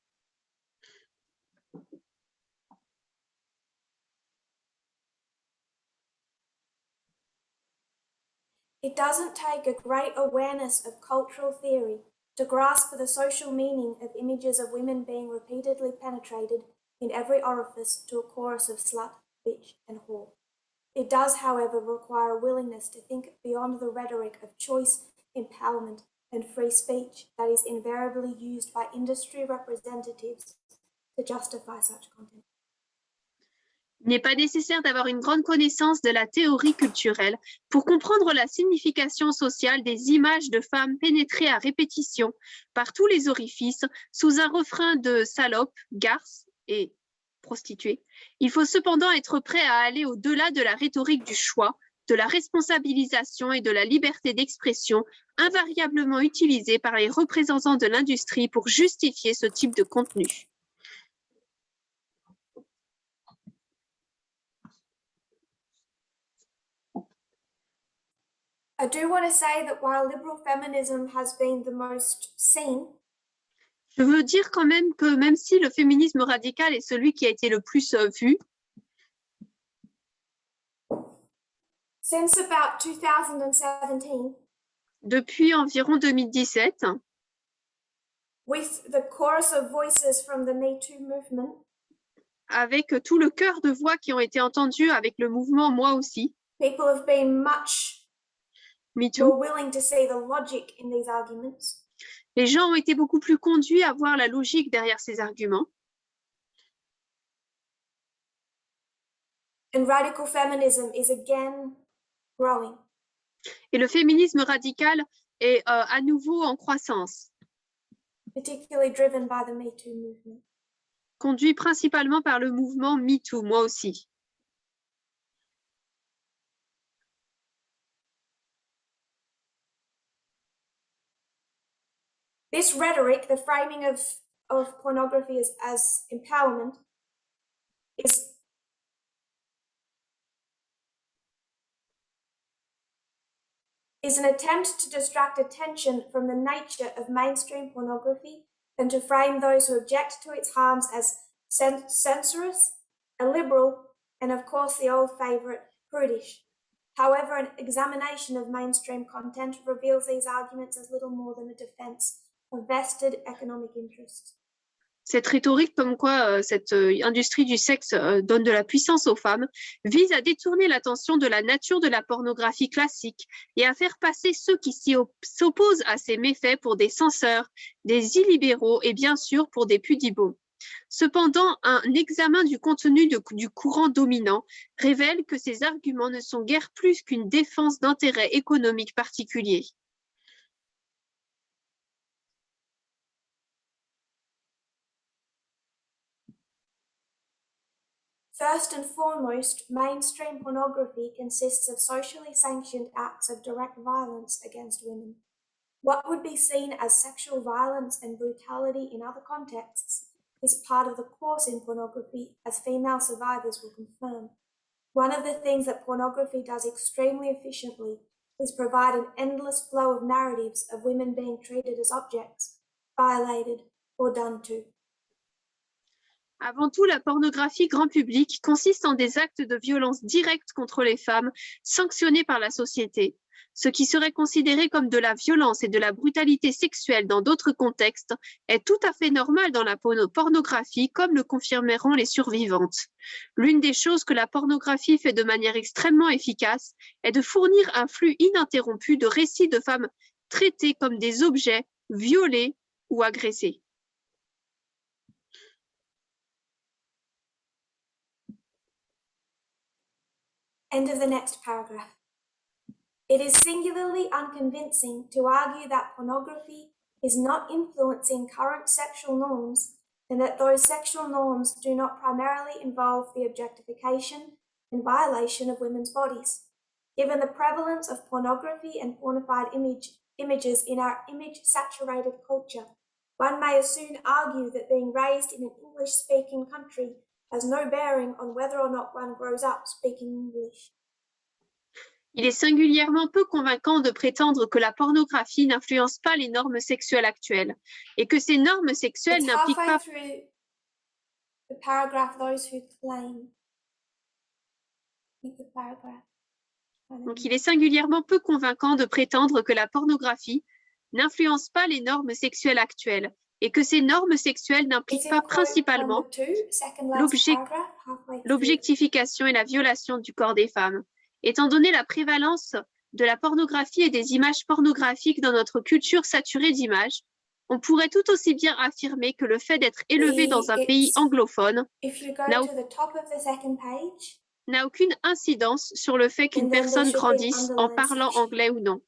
It doesn't take a great awareness of cultural theory to grasp the social meaning of images of women being repeatedly penetrated in every orifice to a chorus of slut, bitch, and whore. It does, however, require a willingness to think beyond the rhetoric of choice, empowerment, and free speech that is invariably used by industry representatives to justify such content. Il n'est pas nécessaire d'avoir une grande connaissance de la théorie culturelle pour comprendre la signification sociale des images de femmes pénétrées à répétition par tous les orifices sous un refrain de salope, garce et prostituée. Il faut cependant être prêt à aller au-delà de la rhétorique du choix, de la responsabilisation et de la liberté d'expression invariablement utilisée par les représentants de l'industrie pour justifier ce type de contenu. I do want to say that while liberal feminism has been the most seen, je veux dire quand même que même si le féminisme radical est celui qui a été le plus vu, since about 2017, depuis environ 2017, with the chorus of voices from the Me Too movement, avec tout le chœur de voix qui ont été entendus avec le mouvement Moi aussi, people have been much Me Too, more willing to see the logic in these arguments. Les gens ont été beaucoup plus conduits à voir la logique derrière ces arguments. And radical feminism is again growing. Et le féminisme radical est à nouveau en croissance, Particularly driven by the Me Too movement. conduit principalement par le mouvement Me Too, Moi aussi. This rhetoric, the framing of pornography as empowerment, is an attempt to distract attention from the nature of mainstream pornography and to frame those who object to its harms as censorious, illiberal, and of course the old favourite, prudish. However, an examination of mainstream content reveals these arguments as little more than a defence of vested economic interests. Cette rhétorique comme quoi cette industrie du sexe donne de la puissance aux femmes vise à détourner l'attention de la nature de la pornographie classique et à faire passer ceux qui s'opposent à ces méfaits pour des censeurs, des illibéraux et bien sûr pour des pudibos. Cependant, un examen du contenu du courant dominant révèle que ces arguments ne sont guère plus qu'une défense d'intérêts économiques particuliers. First and foremost, mainstream pornography consists of socially sanctioned acts of direct violence against women. What would be seen as sexual violence and brutality in other contexts is part of the course in pornography, as female survivors will confirm. One of the things that pornography does extremely efficiently is provide an endless flow of narratives of women being treated as objects, violated, or done to. Avant tout, la pornographie grand public consiste en des actes de violence directe contre les femmes sanctionnés par la société. Ce qui serait considéré comme de la violence et de la brutalité sexuelle dans d'autres contextes est tout à fait normal dans la pornographie, comme le confirmeront les survivantes. L'une des choses que la pornographie fait de manière extrêmement efficace est de fournir un flux ininterrompu de récits de femmes traitées comme des objets, violées ou agressées. End of the next paragraph. It is singularly unconvincing to argue that pornography is not influencing current sexual norms and that those sexual norms do not primarily involve the objectification and violation of women's bodies. Given the prevalence of pornography and pornified images in our image-saturated culture, one may as soon argue that being raised in an English-speaking country has no bearing on whether or not one grows up speaking English. Il est singulièrement peu convaincant de prétendre que la pornographie n'influence pas les normes sexuelles actuelles et que ces normes sexuelles n'impliquent pas... Donc, il est singulièrement peu convaincant de prétendre que la pornographie n'influence pas les normes sexuelles actuelles et que ces normes sexuelles n'impliquent pas principalement l'objectification et la violation du corps des femmes. Étant donné la prévalence de la pornographie et des images pornographiques dans notre culture saturée d'images, on pourrait tout aussi bien affirmer que le fait d'être élevé dans un pays anglophone n'a aucune incidence sur le fait qu'une personne grandisse en parlant anglais ou non.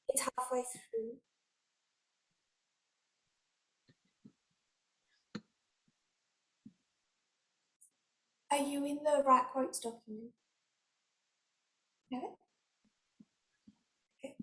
It's halfway through. Are you in the right quotes document? You have it? Okay.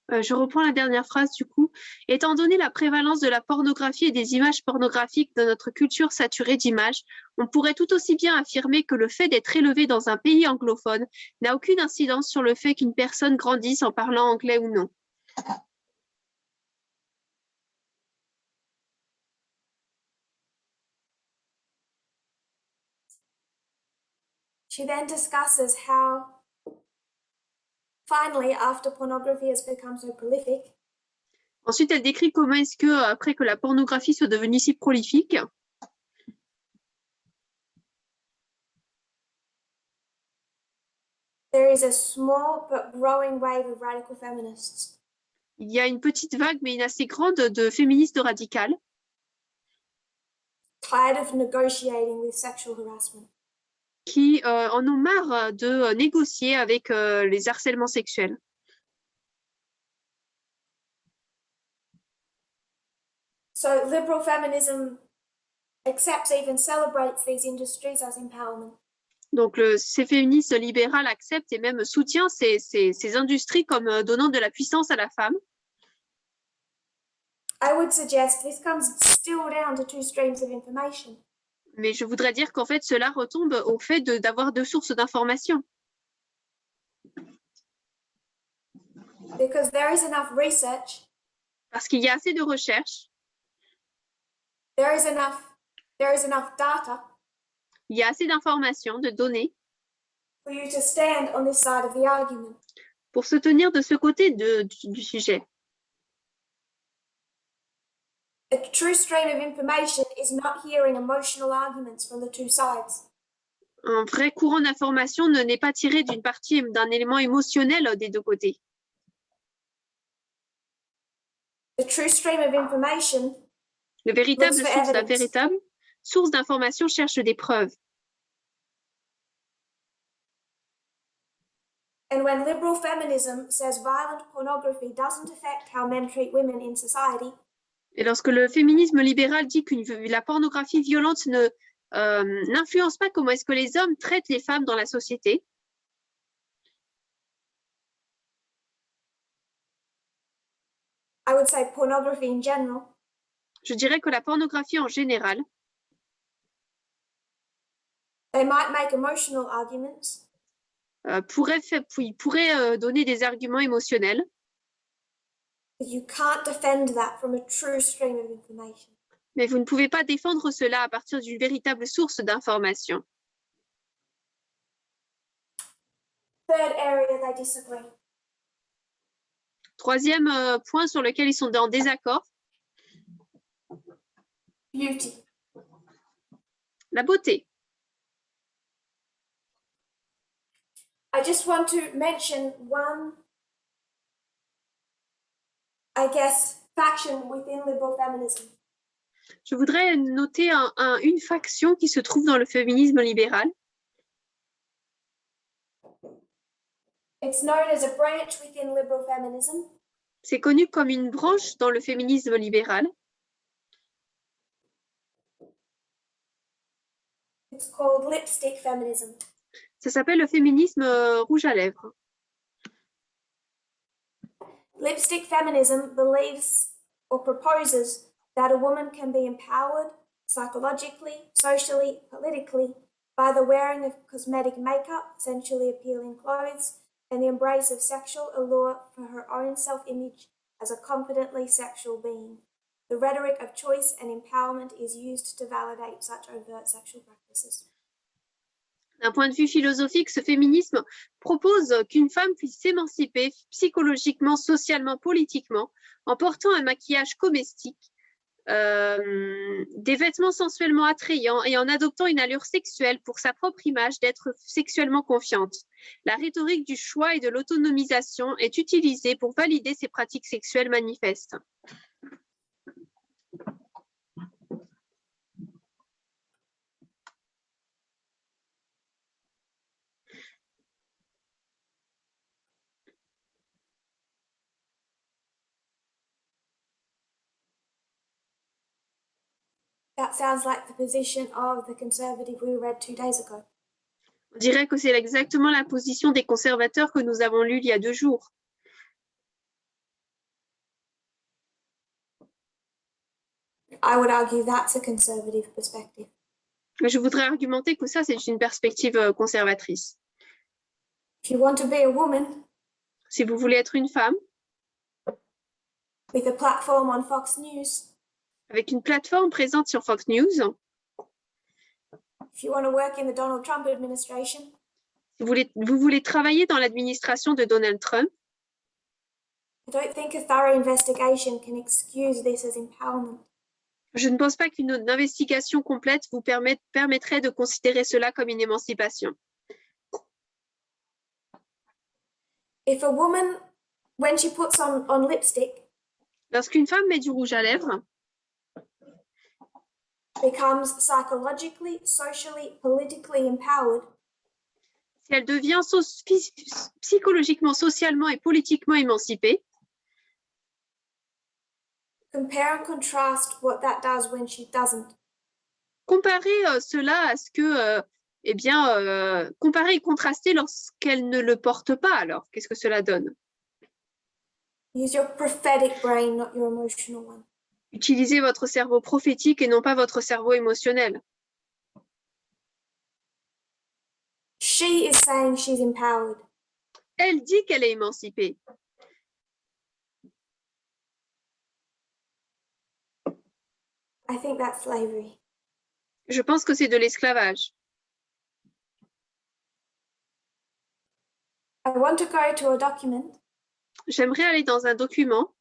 Je reprends la dernière phrase du coup. Étant donné la prévalence de la pornographie et des images pornographiques dans notre culture saturée d'images, on pourrait tout aussi bien affirmer que le fait d'être élevé dans un pays anglophone n'a aucune incidence sur le fait qu'une personne grandisse en parlant anglais ou non. She then discusses how finally, after pornography has become so prolific, ensuite, elle décrit comment est-ce que, après que la pornographie soit devenue si prolifique, there is a small but growing wave of radical feminists. Il y a une petite vague, mais une assez grande, de féministes radicales Tired of negotiating with sexual harassment. Qui en ont marre de négocier avec les harcèlements sexuels. So liberal feminism accepts, even celebrates these industries as empowerment. Donc, ces féministes libérales acceptent et même soutiennent ces industries comme donnant de la puissance à la femme. I would suggest this comes still down to two streams of information. Mais je voudrais dire qu'en fait, cela retombe au fait d'avoir deux sources d'information. Because there is enough research, Parce qu'il y a assez de recherches, there is enough data il y a assez d'informations, de données, for you to stand on this side of the argument. pour se tenir de ce côté du sujet. A true stream of information is not hearing emotional arguments from the two sides. Un vrai courant d'information n'est pas tiré d'une partie, d'un élément émotionnel des deux côtés. The true stream of information La véritable looks for source d'information cherche des preuves. And when liberal feminism says violent pornography doesn't affect how men treat women in society, et lorsque le féminisme libéral dit que la pornographie violente n'influence pas comment est-ce que les hommes traitent les femmes dans la société, I would say pornography in general, je dirais que la pornographie en général, they might make emotional arguments, pourrait donner des arguments émotionnels, but you can't defend that from a true stream of information. Mais vous ne pouvez pas défendre cela à partir d'une véritable source d'information. Third area they disagree. Troisième point sur lequel ils sont en désaccord, Beauty. la beauté. I just want to mention one, I guess, faction within liberal feminism. Je voudrais noter une faction qui se trouve dans le féminisme libéral. It's known as a branch within liberal feminism. C'est connu comme une branche dans le féminisme libéral. It's called lipstick feminism. Ça s'appelle le féminisme rouge à lèvres. Lipstick feminism believes or proposes that a woman can be empowered psychologically, socially, politically by the wearing of cosmetic makeup, sensually appealing clothes, and the embrace of sexual allure for her own self-image as a confidently sexual being. The rhetoric of choice and empowerment is used to validate such overt sexual practices. D'un point de vue philosophique, ce féminisme propose qu'une femme puisse s'émanciper psychologiquement, socialement, politiquement, en portant un maquillage comestique, des vêtements sensuellement attrayants et en adoptant une allure sexuelle pour sa propre image d'être sexuellement confiante. La rhétorique du choix et de l'autonomisation est utilisée pour valider ces pratiques sexuelles manifestes. That sounds like the position of the Conservative we read 2 days ago. On dirait que c'est exactement la position des conservateurs que nous avons lue il y a 2 jours. I would argue that's a conservative perspective. Je voudrais argumenter que ça, c'est une perspective conservatrice. If you want to be a woman, si vous voulez être une femme, with a platform on Fox News, avec une plateforme présente sur Fox News, if you want to work in the Donald Trump administration, si vous voulez travailler dans l'administration de Donald Trump, I don't think a thorough investigation can excuse this as empowerment. Je ne pense pas qu'une investigation complète vous permettrait de considérer cela comme une émancipation. If a woman, when she puts on lipstick, lorsqu'une femme met du rouge à lèvres, becomes psychologically, socially, politically empowered, si elle devient psychologiquement, socialement et politiquement émancipée, compare and contrast what that does when she doesn't. Comparez cela à ce que, comparer et contraster lorsqu'elle ne le porte pas, alors, qu'est-ce que cela donne? Use your prophetic brain, not your emotional one. Utilisez votre cerveau prophétique et non pas votre cerveau émotionnel. She is saying she's empowered. Elle dit qu'elle est émancipée. I think that's slavery. Je pense que c'est de l'esclavage. I want to go to a document. J'aimerais aller dans un document.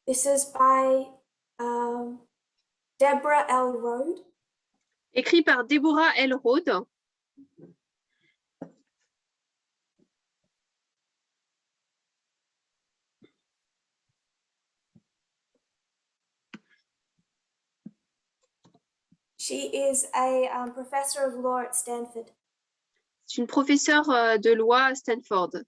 This is by Deborah L. Rode. Écrit par Deborah L. Rode. She is a professor of law at Stanford. C'est une professeure de loi à Stanford.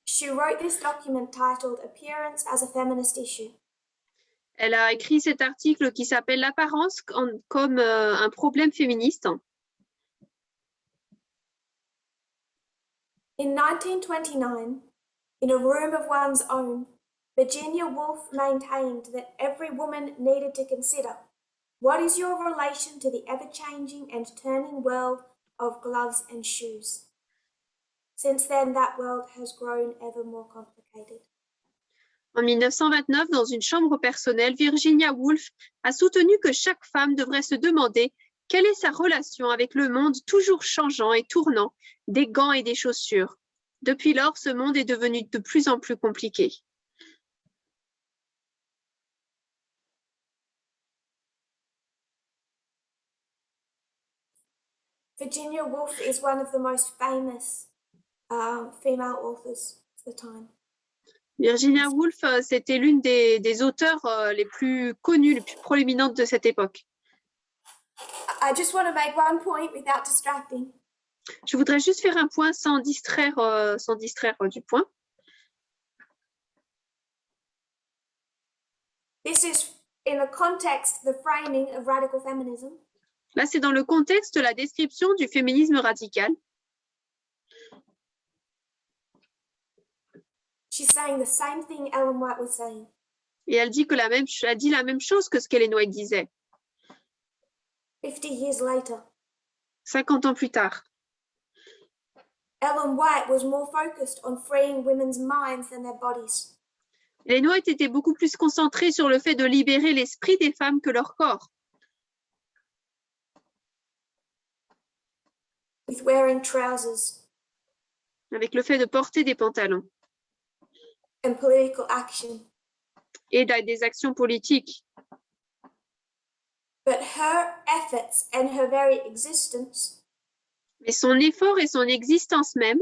She wrote this document titled Appearance as a Feminist Issue. Elle a écrit cet article qui s'appelle L'apparence comme un problème féministe. In 1929, in a room of one's own, Virginia Woolf maintained that every woman needed to consider, what is your relation to the ever-changing and turning world of gloves and shoes? Since then, that world has grown ever more complicated. En 1929, dans une chambre personnelle, Virginia Woolf a soutenu que chaque femme devrait se demander quelle est sa relation avec le monde toujours changeant et tournant des gants et des chaussures. Depuis lors, ce monde est devenu de plus en plus compliqué. Virginia Woolf is one of the most famous female authors of the time. Virginia Woolf, c'était l'une des auteurs les plus connues, les plus proéminentes de cette époque. I just want to make one point without distracting. Je voudrais juste faire un point sans distraire du point. This is in the context, the framing of radical feminism. Là, c'est dans le contexte de la description du féminisme radical. She's saying the same thing Ellen White was saying. Et elle dit la même chose que ce qu'Ellen White disait. 50 years later, 50 ans plus tard. Ellen White was more focused on freeing women's minds than their bodies. Ellen White était beaucoup plus concentrée sur le fait de libérer l'esprit des femmes que leur corps. With wearing trousers. Avec le fait de porter des pantalons. And political action. Et des actions politiques. But her efforts and her very existence. Mais son effort et son existence même.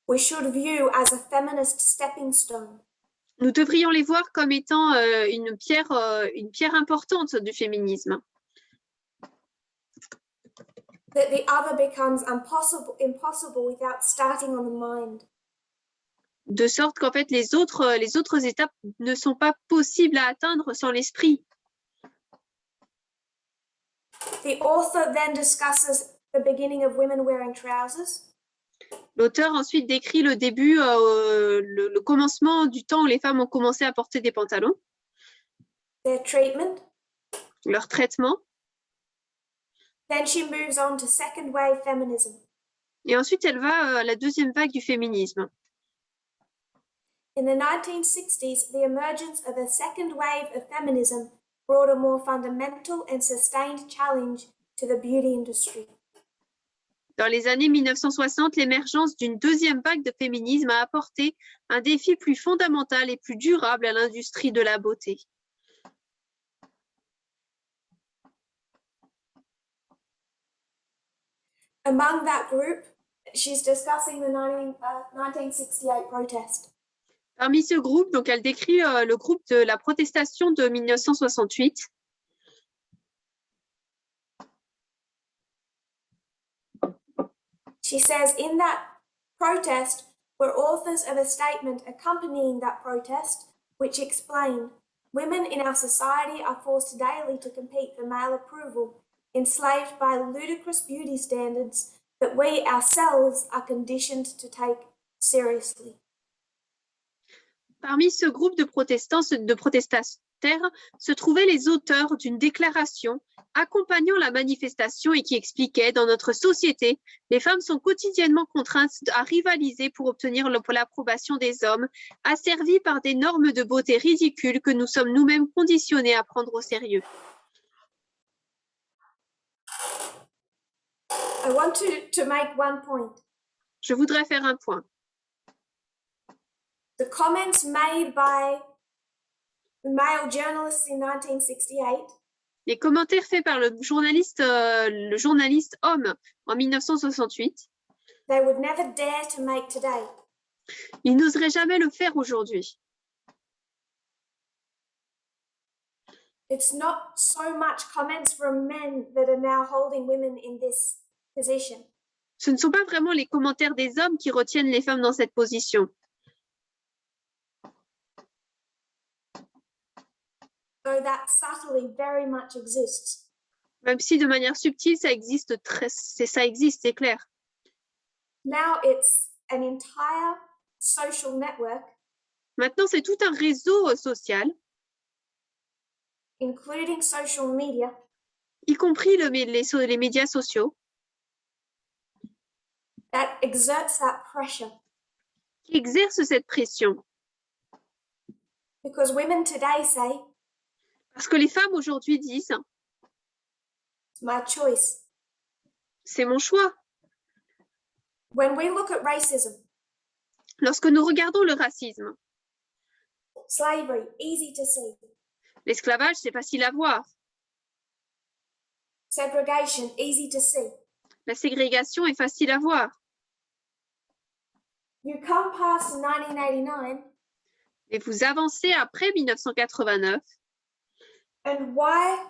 We should view as a feminist stepping stone. Nous devrions les voir comme étant une pierre importante du féminisme. That the other becomes impossible without starting on the mind. De sorte qu'en fait, les autres étapes ne sont pas possibles à atteindre sans l'esprit. The author then discusses the beginning of women wearing trousers. L'auteur ensuite décrit le début, le commencement du temps où les femmes ont commencé à porter des pantalons. Their treatment. Leur traitement. Then she moves on to second wave feminism. Et ensuite, elle va à la deuxième vague du féminisme. In the 1960s, the emergence of a second wave of feminism brought a more fundamental and sustained challenge to the beauty industry. Dans les années 1960, l'émergence d'une deuxième vague de féminisme a apporté un défi plus fondamental et plus durable à l'industrie de la beauté. Among that group, she's discussing the 1968 protest. Parmi ce groupe, donc elle décrit le groupe de la protestation de 1968. She says in that protest were authors of a statement accompanying that protest, which explained, women in our society are forced daily to compete for male approval, enslaved by ludicrous beauty standards that we ourselves are conditioned to take seriously. Parmi ce groupe de protestataires se trouvaient les auteurs d'une déclaration accompagnant la manifestation et qui expliquait: dans notre société, les femmes sont quotidiennement contraintes à rivaliser pour obtenir l'approbation des hommes, asservies par des normes de beauté ridicules que nous sommes nous-mêmes conditionnés à prendre au sérieux. I want to make one point. Je voudrais faire un point. The comments made by male journalists in 1968 Les commentaires faits par le journaliste homme en 1968, they would never dare to make today. il n'oserait jamais le faire aujourd'hui. It's not so much comments from men that are now holding women in this position. Ce ne sont pas vraiment les commentaires des hommes qui retiennent les femmes dans cette position. Though that subtly very much exists. Même si de manière subtile, ça existe, c'est clair. Now it's an entire social network, Maintenant, c'est tout un réseau social, including social media, y compris les médias sociaux, that exerts that pressure. qui exercent cette pression. Because women today say, Parce que les femmes aujourd'hui disent: it's my choice. c'est mon choix. When we look at racism, Lorsque nous regardons le racisme, slavery, easy to see. l'esclavage, c'est facile à voir. Segregation, easy to see. La ségrégation est facile à voir. You come past 1989, Et vous avancez après 1989, and why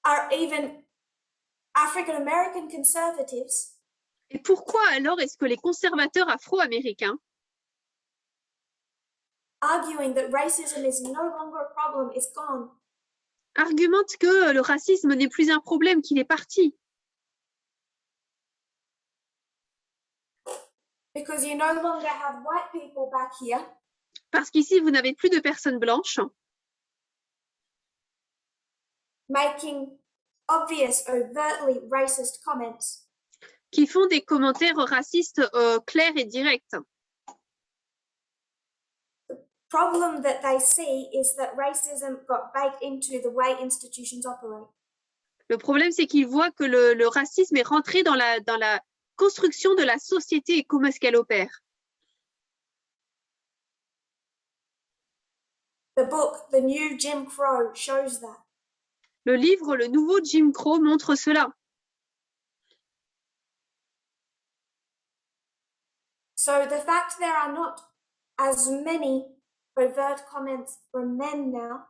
are even African American conservatives et pourquoi alors est-ce que les conservateurs afro-américains arguing that racism is no longer a problem, it's gone? argumentent que le racisme n'est plus un problème, qu'il est parti? Because you no longer have white people back here Parce qu'ici, vous n'avez plus de personnes blanches making obvious, overtly racist comments. qui font des commentaires racistes clairs et directs. Problem that they see is that racism got baked into the way institutions operate. Le problème, c'est qu'ils voient que le racisme est rentré dans la construction de la société et comment est-ce qu'elle opère. The book, The New Jim Crow, shows that. Le livre, le nouveau Jim Crow, montre cela. So the fact there are not as many overt comments from men now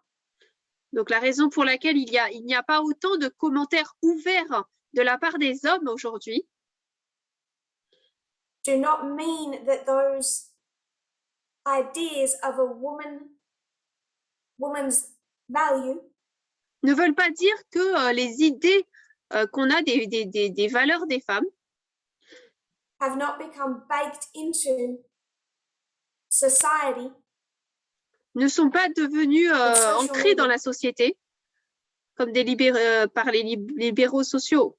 Donc, la raison pour laquelle il n'y a pas autant de commentaires ouverts de la part des hommes aujourd'hui do not mean that those ideas of a woman's value ne veulent pas dire que les idées qu'on a des valeurs des femmes have not become baked into society ne sont pas devenues ancrées dans la société comme par les libéraux sociaux.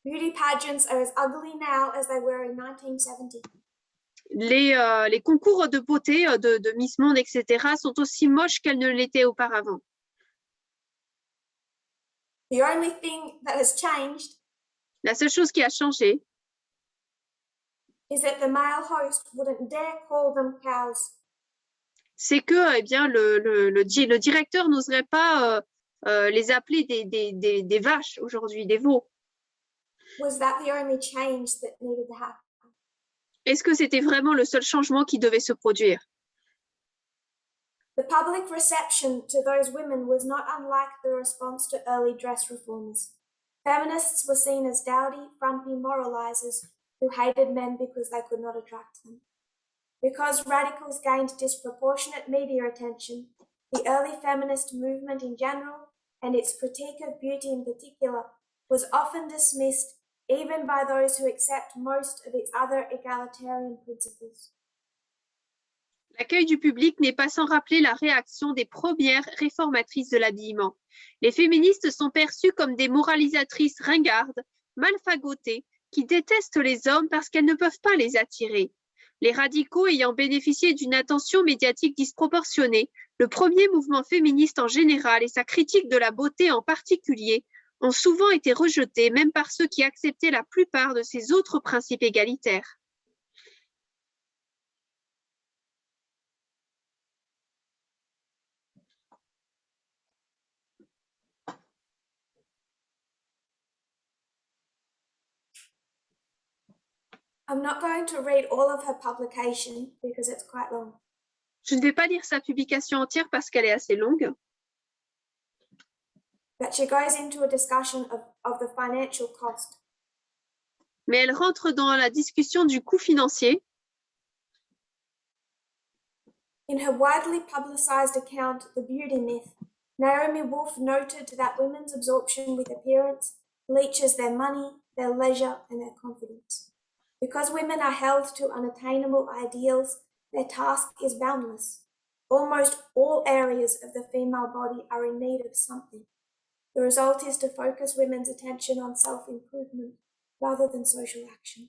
Beauty pageants are as ugly now as they were in 1970. Les concours de beauté de Miss Monde, etc., sont aussi moches qu'elles ne l'étaient auparavant. The only thing that has changed La seule chose qui a changé, is that the male host wouldn't dare call them cows. c'est que le directeur n'oserait pas les appeler des vaches aujourd'hui, des veaux. Was that the only change that needed to happen? Est-ce que c'était vraiment le seul changement qui devait se produire? The public reception to those women was not unlike the response to early dress reformers. Feminists were seen as dowdy, frumpy moralizers who hated men because they could not attract them. Because radicals gained disproportionate media attention, the early feminist movement in general, and its critique of beauty in particular, was often dismissed even by those who accept most of its other egalitarian principles. L'accueil du public n'est pas sans rappeler la réaction des premières réformatrices de l'habillement. Les féministes sont perçues comme des moralisatrices ringardes, mal fagotées, qui détestent les hommes parce qu'elles ne peuvent pas les attirer. Les radicaux ayant bénéficié d'une attention médiatique disproportionnée, le premier mouvement féministe en général et sa critique de la beauté en particulier ont souvent été rejetés même par ceux qui acceptaient la plupart de ces autres principes égalitaires. I'm not going to read all of her publication because it's quite long. Je ne vais pas lire sa publication entière parce qu'elle est assez longue. But she goes into a discussion of the financial cost. Mais elle rentre dans la discussion du coût financier. In her widely publicized account, The Beauty Myth, Naomi Wolf noted that women's absorption with appearance leeches their money, their leisure, and their confidence. Because women are held to unattainable ideals, their task is boundless. Almost all areas of the female body are in need of something. The result is to focus women's attention on self-improvement rather than social action.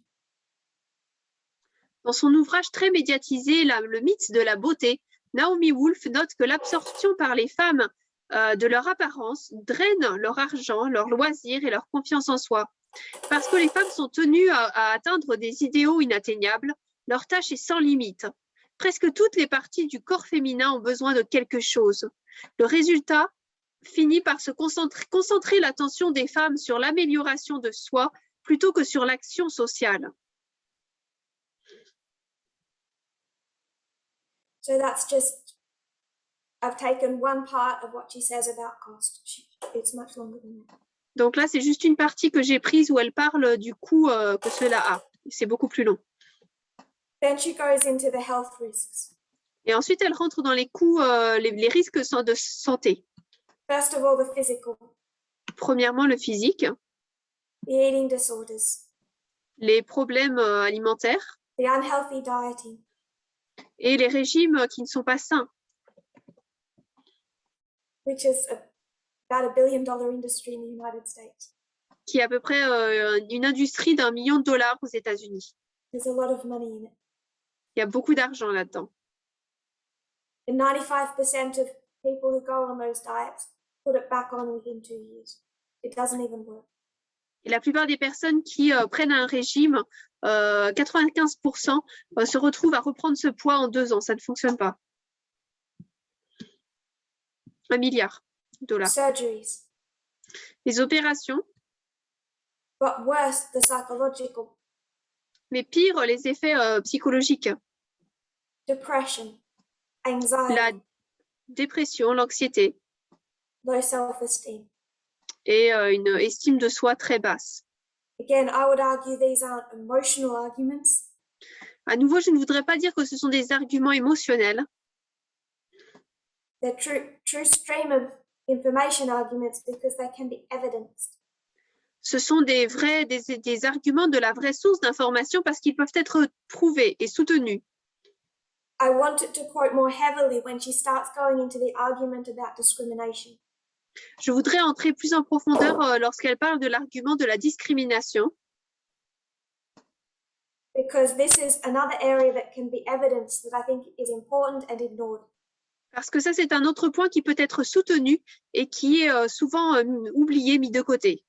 Dans son ouvrage très médiatisé, Le mythe de la beauté, Naomi Wolf note que l'absorption par les femmes de leur apparence draine leur argent, leurs loisirs et leur confiance en soi. Parce que les femmes sont tenues à atteindre des idéaux inatteignables, leur tâche est sans limite. Presque toutes les parties du corps féminin ont besoin de quelque chose. Le résultat finit par se concentrer l'attention des femmes sur l'amélioration de soi plutôt que sur l'action sociale. So that's just, I've taken one part of what she says about cost. It's much longer than that. Donc là, c'est juste une partie que j'ai prise où elle parle du coût que cela a. C'est beaucoup plus long. Then she goes into the health risks. Et ensuite, elle rentre dans les coûts, les risques de santé. First of all, the physical. Premièrement, le physique. The eating disorders. Les problèmes alimentaires. The unhealthy dieting. Et les régimes qui ne sont pas sains. Which is about $1 billion industry in the United States. Qui est à peu près une industrie d'1 million de dollars aux États-Unis. There's a lot of money in it. Il y a beaucoup d'argent là-dedans. And 95% of people who go on those diets put it back on within 2 years. It doesn't even work. Et la plupart des personnes qui prennent un régime, 95% se retrouvent à reprendre ce poids en 2 ans. Ça ne fonctionne pas. 1 milliard de dollars. Surgeries. Les opérations. But worse, the psychological. Mais pire, les effets psychologiques. Depression. Anxiety. La dépression, l'anxiété. Low self-esteem. Et une estime de soi très basse. Again, I would argue these aren't emotional arguments. À nouveau, je ne voudrais pas dire que ce sont des arguments émotionnels. They're true stream of information arguments because they can be evidenced. Ce sont des arguments de la vraie source d'information parce qu'ils peuvent être prouvés et soutenus. I wanted to quote more heavily when she starts going into the argument about discrimination. Je voudrais entrer plus en profondeur lorsqu'elle parle de l'argument de la discrimination. Because this is another area that can be evidenced that I think is important and ignored. Parce que ça, c'est un autre point qui peut être soutenu et qui est souvent oublié, mis de côté,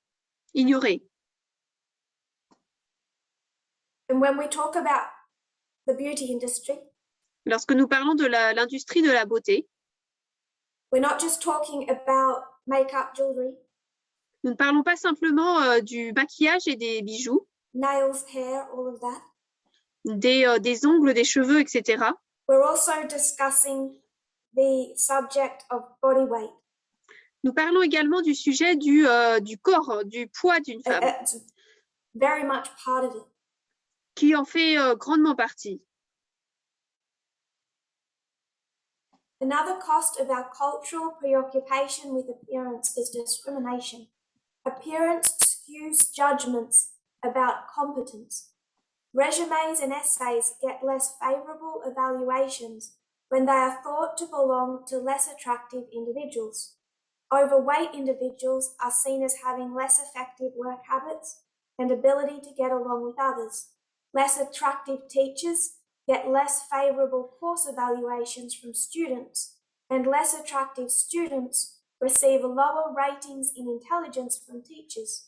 ignoré. And when we talk about the beauty industry, lorsque nous parlons de l'industrie de la beauté, we're not just talking about makeup, jewelry, nous ne parlons pas simplement du maquillage et des bijoux, nails, hair, all of that. Des ongles, des cheveux, etc. We're also discussing the subject of body weight. Nous parlons également du sujet du corps, du poids d'une femme. It's very much part of it. Qui en fait grandement partie. Another cost of our cultural preoccupation with appearance is discrimination. Appearance skews judgments about competence. Resumes and essays get less favourable evaluations when they are thought to belong to less attractive individuals. Overweight individuals are seen as having less effective work habits and ability to get along with others. Less attractive teachers get less favourable course evaluations from students, and less attractive students receive lower ratings in intelligence from teachers.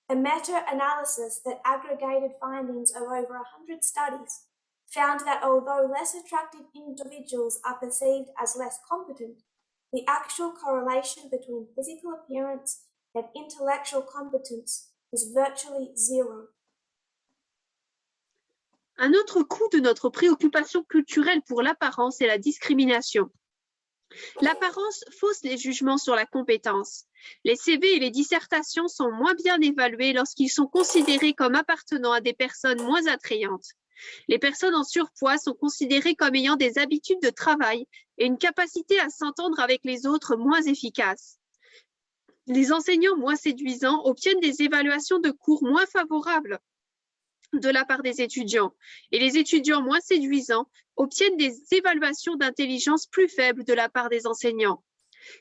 A meta-analysis that aggregated findings of over 100 studies found that although less attractive individuals are perceived as less competent, the actual correlation between physical appearance and intellectual competence is virtually zero. Un autre coût de notre préoccupation culturelle pour l'apparence est la discrimination. L'apparence fausse les jugements sur la compétence. Les CV et les dissertations sont moins bien évalués lorsqu'ils sont considérés comme appartenant à des personnes moins attrayantes. Les personnes en surpoids sont considérées comme ayant des habitudes de travail et une capacité à s'entendre avec les autres moins efficaces. Les enseignants moins séduisants obtiennent des évaluations de cours moins favorables de la part des étudiants, et les étudiants moins séduisants obtiennent des évaluations d'intelligence plus faibles de la part des enseignants.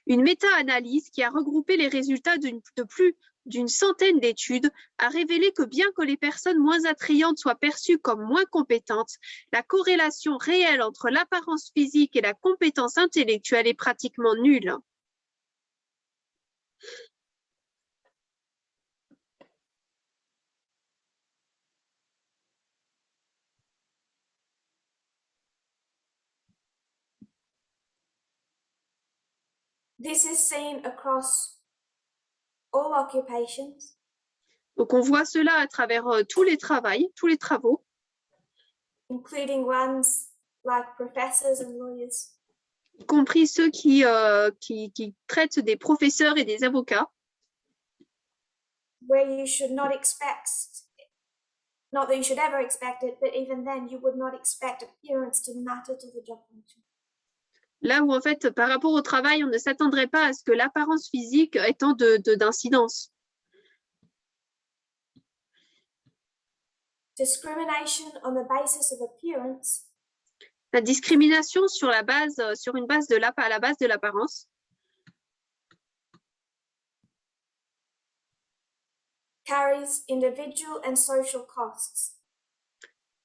Une méta-analyse qui a regroupé les résultats de plus d'une centaine d'études a révélé que bien que les personnes moins attrayantes soient perçues comme moins compétentes, la corrélation réelle entre l'apparence physique et la compétence intellectuelle est pratiquement nulle. This is seen across all occupations. Donc on voit cela à travers tous les travaux, including ones like professors and lawyers. y compris ceux qui traitent des professeurs et des avocats, where you should not expect, not that you should ever expect it, but even then you would not expect appearance to matter to the job function. là où en fait par rapport au travail on ne s'attendrait pas à ce que l'apparence physique ait tant d'incidence. Discrimination on the basis of appearance La discrimination sur une base à la base de l'apparence carries individual and social costs.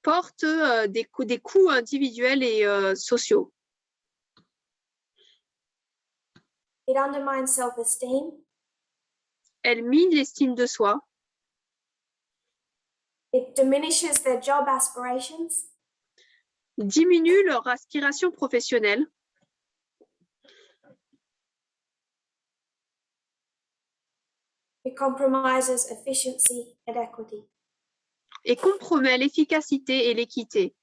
porte des coûts individuels et sociaux. It undermines self-esteem. Elle mine l'estime de soi. It diminishes their job aspirations. Diminue leur aspiration professionnelle. It compromises efficiency and equity. Et compromet l'efficacité et l'équité.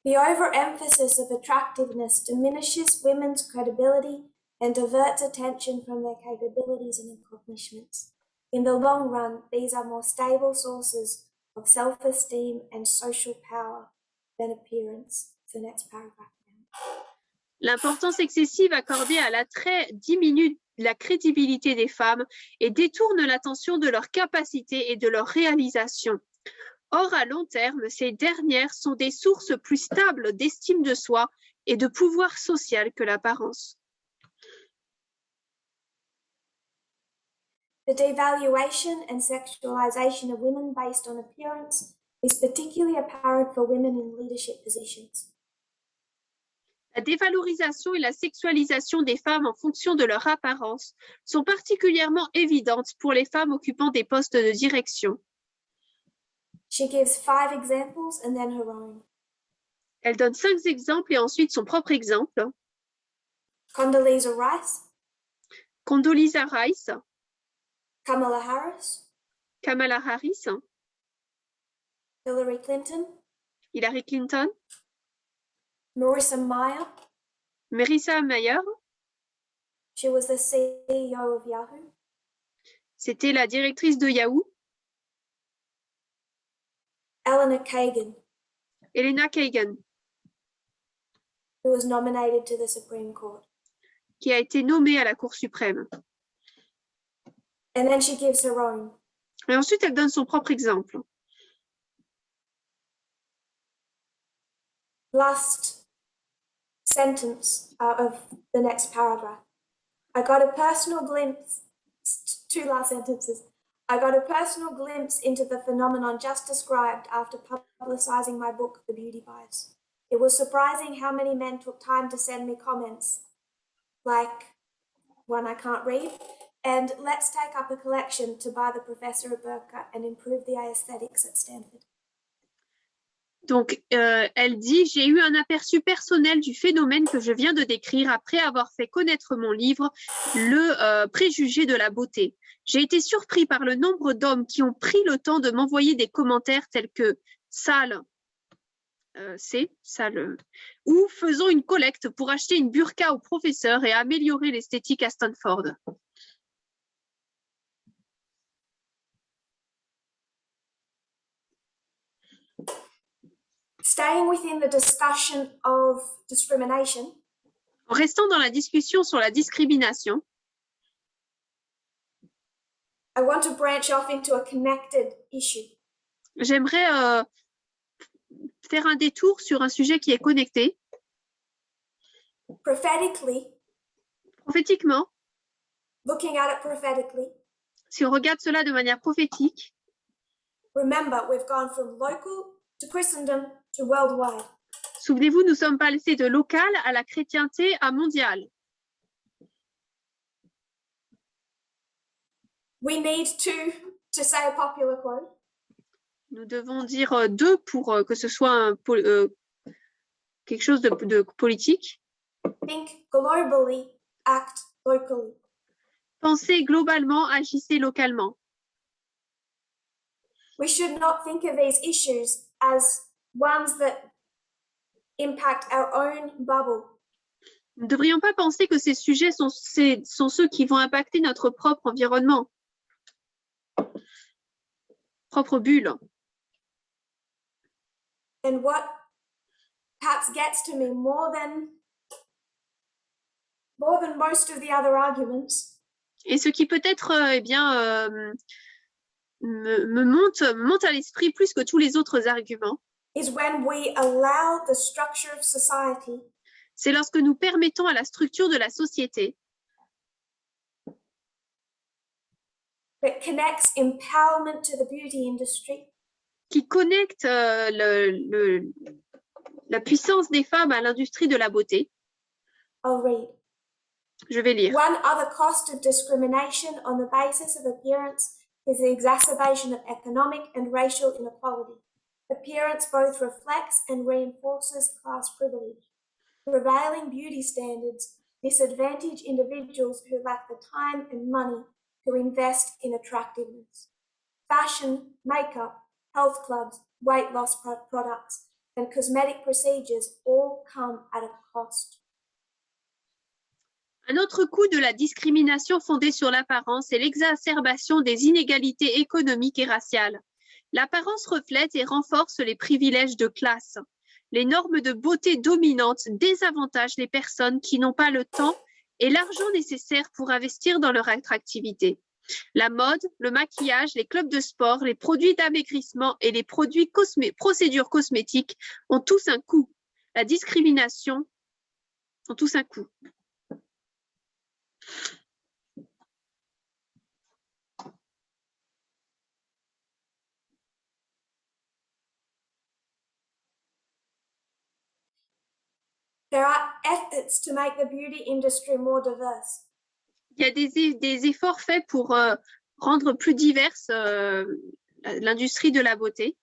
The overemphasis of attractiveness diminishes women's credibility and diverts attention from their capabilities and accomplishments. In the long run, these are more stable sources of self-esteem and social power than appearance. The next paragraph. L'importance excessive accordée à l'attrait diminue la crédibilité des femmes et détourne l'attention de leurs capacités et de leurs réalisations. Or, à long terme, ces dernières sont des sources plus stables d'estime de soi et de pouvoir social que l'apparence. The devaluation and sexualization of women based on appearance is particularly apparent for women in leadership positions. La dévalorisation et la sexualisation des femmes en fonction de leur apparence sont particulièrement évidentes pour les femmes occupant des postes de direction. She gives 5 examples and then her own. Elle donne 5 exemples et ensuite son propre exemple. Condoleezza Rice, Condoleezza Rice, Kamala Harris, Kamala Harris, Hillary Clinton, Hillary Clinton, Marissa Mayer. Marissa Mayer, She was the CEO of Yahoo. c'était la directrice de Yahoo. Eleanor Kagan, Elena Kagan, who was nominated to the Supreme Court. qui a été nommée à la Cour suprême. And then she gives her own. Et ensuite, elle donne son propre exemple. Last sentence of the next paragraph. I got a personal glimpse, two last sentences. I got a personal glimpse into the phenomenon just described after publicizing my book, The Beauty Bias. It was surprising how many men took time to send me comments, like one I can't read, and let's take up a collection to buy the professor a burqa and improve the aesthetics at Stanford. Donc, elle dit « J'ai eu un aperçu personnel du phénomène que je viens de décrire après avoir fait connaître mon livre, Le préjugé de la beauté. J'ai été surpris par le nombre d'hommes qui ont pris le temps de m'envoyer des commentaires tels que « sale », ou faisons une collecte pour acheter une burqa au professeur et améliorer l'esthétique à Stanford. » Staying within the discussion of discrimination, En restant dans la discussion sur la discrimination, I want to branch off into a connected issue. j'aimerais faire un détour sur un sujet qui est connecté. Prophetically, Prophétiquement, looking at it prophetically, si on regarde cela de manière prophétique, remember we've gone from local to Christendom to worldwide. souvenez-vous, nous sommes passés de local à la chrétienté à mondiale. We need to say a popular quote. Nous devons dire deux pour que ce soit quelque chose de politique. Think globally, act locally. Pensez globalement, agissez localement. We should not think of these issues as ones that impact our own bubble. Nous ne devrions pas penser que ces sujets sont ceux qui vont impacter notre propre environnement, propre bulle. And what perhaps gets to me more than most of the other arguments Et ce qui peut-être me monte à l'esprit plus que tous les autres arguments, is when we allow the structure of society c'est lorsque nous permettons à la structure de la société that connects empowerment to the beauty industry qui connecte la puissance des femmes à l'industrie de la beauté. I'll read. Je vais lire. One other cost of discrimination on the basis of appearance is the exacerbation of economic and racial inequality. Appearance both reflects and reinforces class privilege. Prevailing beauty standards disadvantage individuals who lack the time and money to invest in attractiveness. Fashion, makeup, health clubs, weight loss products, and cosmetic procedures all come at a cost. Un autre coût de la discrimination fondée sur l'apparence est l'exacerbation des inégalités économiques et raciales. L'apparence reflète et renforce les privilèges de classe. Les normes de beauté dominantes désavantagent les personnes qui n'ont pas le temps et l'argent nécessaire pour investir dans leur attractivité. La mode, le maquillage, les clubs de sport, les produits d'amaigrissement et les procédures cosmétiques ont tous un coût. La discrimination ont tous un coût. There are efforts to make the beauty industry more diverse. Il y a des efforts faits pour rendre plus diverse l'industrie de la beauté.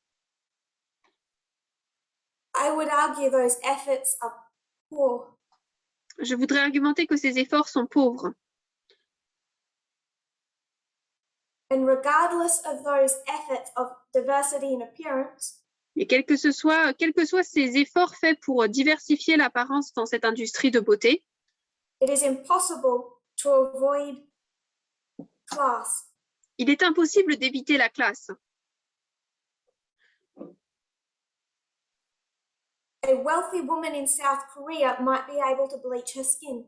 I would argue those efforts are poor. Je voudrais argumenter que ces efforts sont pauvres. And regardless of those efforts of diversity in appearance, Et quels que soient ces efforts faits pour diversifier l'apparence dans cette industrie de beauté, it is impossible to avoid class. il est impossible d'éviter la classe. A wealthy woman in South Korea might be able to bleach her skin.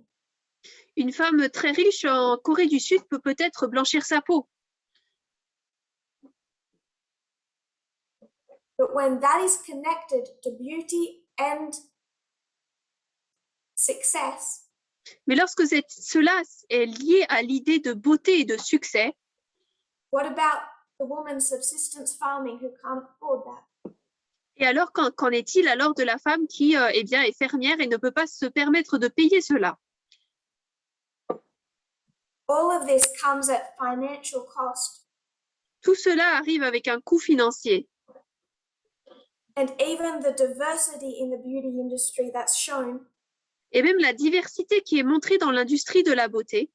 Une femme très riche en Corée du Sud peut peut-être blanchir sa peau. But when that is connected to beauty and success, Mais lorsque cela est lié à l'idée de beauté et de succès, what about the woman subsistence farming who can't afford that? et alors qu'en est-il alors de la femme qui eh bien, est fermière et ne peut pas se permettre de payer cela? All of this comes at financial cost. Tout cela arrive avec un coût financier. And even the diversity in the beauty industry that's shown Et même la diversité qui est montrée dans l'industrie de la beauté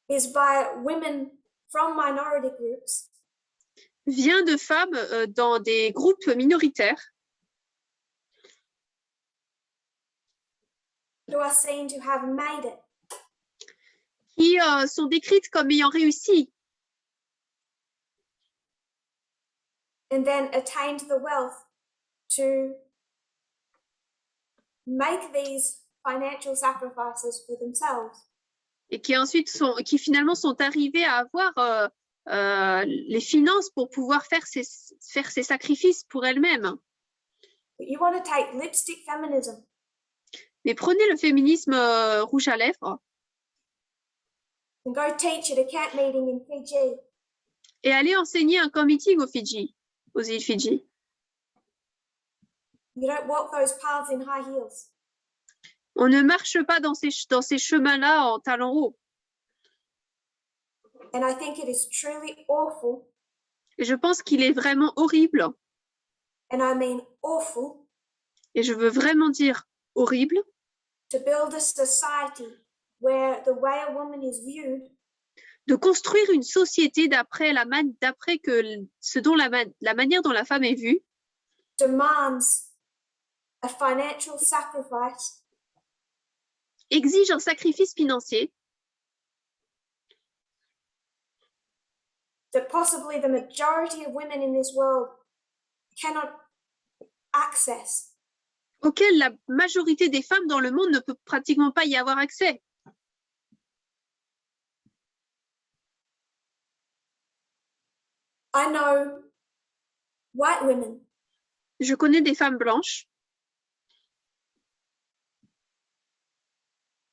is by women from minority groups vient de femmes dans des groupes minoritaires who are seen to have made it. qui sont décrites comme ayant réussi And then attained the wealth to make these financial sacrifices for themselves. et qui finalement sont arrivées à avoir les finances pour pouvoir faire ces sacrifices pour elles-mêmes. But you want to take lipstick feminism Mais prenez le féminisme rouge à lèvres and go teach at a camp meeting in Fiji. et allez enseigner un camp meeting aux îles Fidji. You don't walk those paths in high heels. On ne marche pas dans ces chemins-là en talons hauts. And I think it is truly awful, Et je pense qu'il est vraiment horrible, and I mean awful, et je veux vraiment dire horrible, to build a society where the way a woman is viewed de construire une société d'après que ce dont la manière dont la femme est vue demands a financial sacrifice exige un sacrifice financier that possibly the majority of women in this world cannot access. auquel la majorité des femmes dans le monde ne peut pratiquement pas y avoir accès. I know white women Je connais des femmes blanches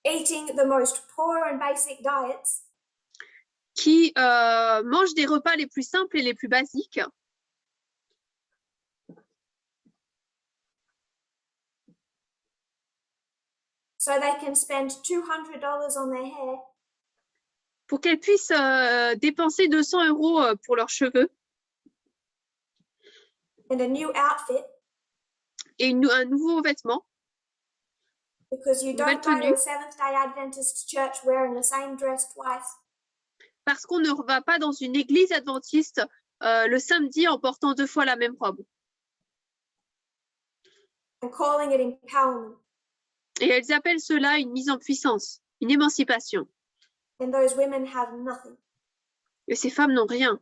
eating the most poor and basic diets qui mangent des repas les plus simples et les plus basiques so they can spend $200 on their hair pour qu'elles puissent dépenser 200 € pour leurs cheveux and a new outfit et un nouveau vêtement because you Nouvelle don't go to tenue. a Seventh-day Adventist church wearing the same dress twice. parce qu'on ne va pas dans une église adventiste le samedi en portant 2 fois la même robe. And calling it empowerment. Et elles appellent cela une mise en puissance, une émancipation. And those women have nothing. Et ces femmes n'ont rien.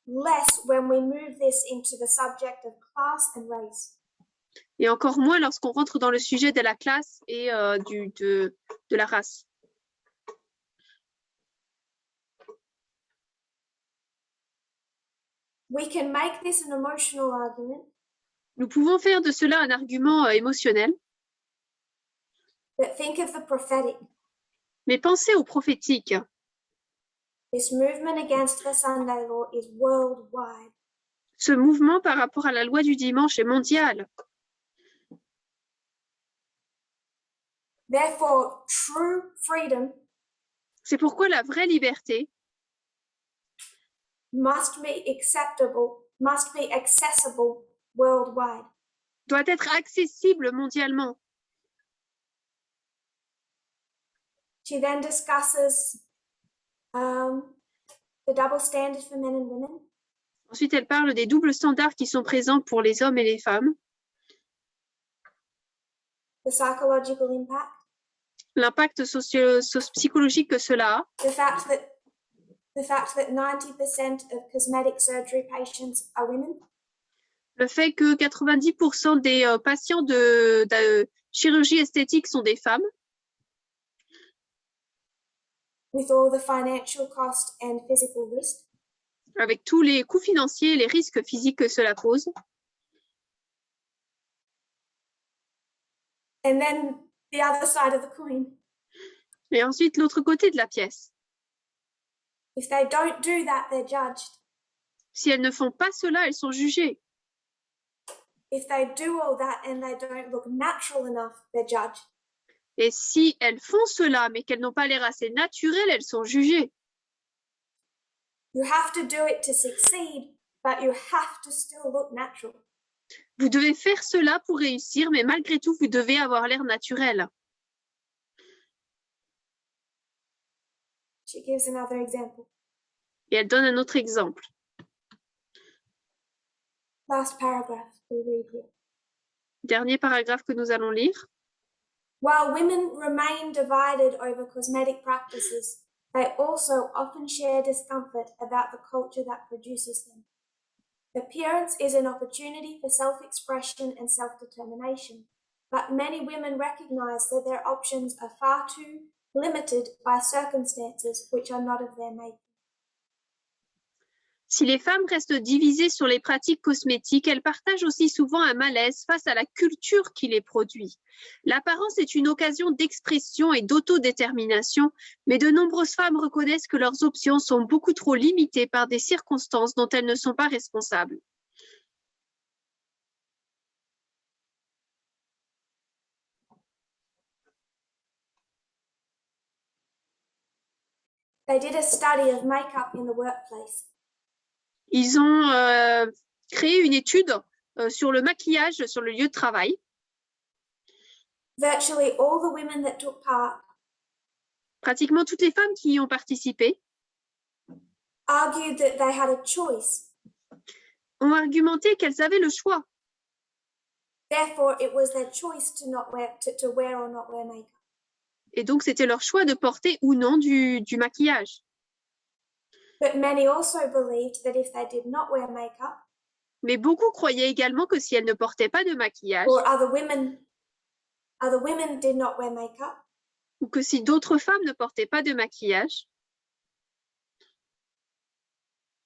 Less when we move this into the subject of class and race. Et encore moins lorsqu'on rentre dans le sujet de la classe et de la race. We can make this an emotional argument, Nous pouvons faire de cela un argument émotionnel, but think of the prophetic. mais pensez au prophétique. This movement against the Sunday law is worldwide. Ce mouvement par rapport à la loi du dimanche est mondial. Therefore, true freedom C'est pourquoi la vraie liberté must be accessible worldwide. doit être accessible mondialement. She then discusses the double standard for men and women, Ensuite, elle parle des doubles standards qui sont présents pour les hommes et les femmes, the psychological impact, l'impact psychologique que cela a, the fact that 90% of cosmetic surgery patients are women, Le fait que 90% des patients de chirurgie esthétique sont des femmes, with all the financial cost and physical risk. avec tous les coûts financiers et les risques physiques que cela pose. And then the other side of the coin. Et ensuite, l'autre côté de la pièce. If they don't do that, they're judged. Si elles ne font pas cela, elles sont jugées. If they do all that and they don't look natural enough, they're judged. Et si elles font cela, mais qu'elles n'ont pas l'air assez naturelles, elles sont jugées. You have to do it to succeed, but you have to still look natural. Vous devez faire cela pour réussir, mais malgré tout, vous devez avoir l'air naturel. She gives another example. Et elle donne un autre exemple. Last paragraph we read here. Dernier paragraphe que nous allons lire. While women remain divided over cosmetic practices, they also often share discomfort about the culture that produces them. Appearance is an opportunity for self-expression and self-determination, but many women recognize that their options are far too limited by circumstances which are not of their making. Si les femmes restent divisées sur les pratiques cosmétiques, elles partagent aussi souvent un malaise face à la culture qui les produit. L'apparence est une occasion d'expression et d'autodétermination, mais de nombreuses femmes reconnaissent que leurs options sont beaucoup trop limitées par des circonstances dont elles ne sont pas responsables. They did a study of makeup in the workplace. Ils ont créé une étude sur le maquillage sur le lieu de travail. Virtually all the women that took part Pratiquement toutes les femmes qui y ont participé argued that they had a choice. ont argumenté qu'elles avaient le choix. Therefore, it was their choice to wear or not wear makeup. Et donc, c'était leur choix de porter ou non du maquillage. But many also believed that if they did not wear makeup, mais beaucoup croyaient également que si elles ne portaient pas de maquillage, or other women did not wear makeup, ou que si d'autres femmes ne portaient pas de maquillage,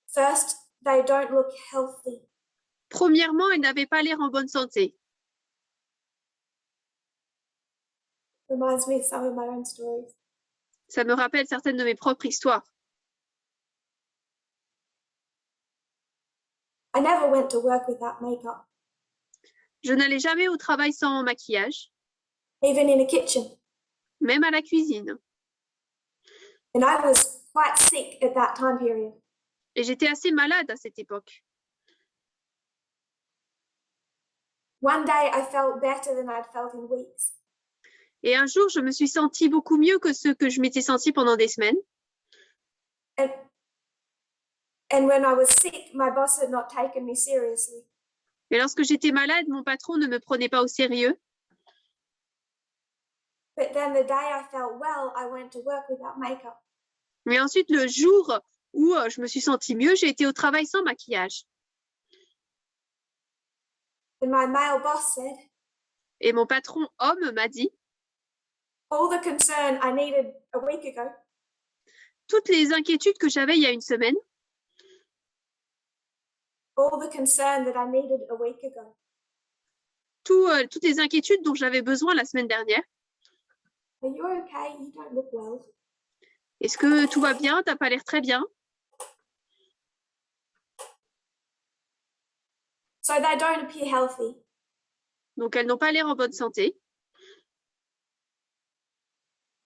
first, they don't look healthy. Premièrement, elles n'avaient pas l'air en bonne santé. Reminds me of some of my own stories. Ça me rappelle certaines de mes propres histoires. I never went to work without makeup. Je n'allais jamais au travail sans maquillage, Even in a kitchen. même à la cuisine. And I was quite sick at that time period. Et j'étais assez malade à cette époque. One day I felt better than I'd felt in weeks. Et un jour, je me suis sentie beaucoup mieux que ce que je m'étais sentie pendant des semaines. And when I was sick, my boss had not taken me seriously. Et lorsque j'étais malade, mon patron ne me prenait pas au sérieux. But then the day I felt well, I went to work without makeup. Mais ensuite, le jour où je me suis sentie mieux, j'ai été au travail sans maquillage. And my male boss said, Et mon patron homme m'a dit, all the concern I needed a week ago, toutes les inquiétudes que j'avais il y a une semaine, all the concern that I needed a week ago, toutes les inquiétudes dont j'avais besoin la semaine dernière. Are you okay? You don't look well. Est-ce que tout va bien? T'as pas l'air très bien. So they don't appear healthy. Donc, elles n'ont pas l'air en bonne santé.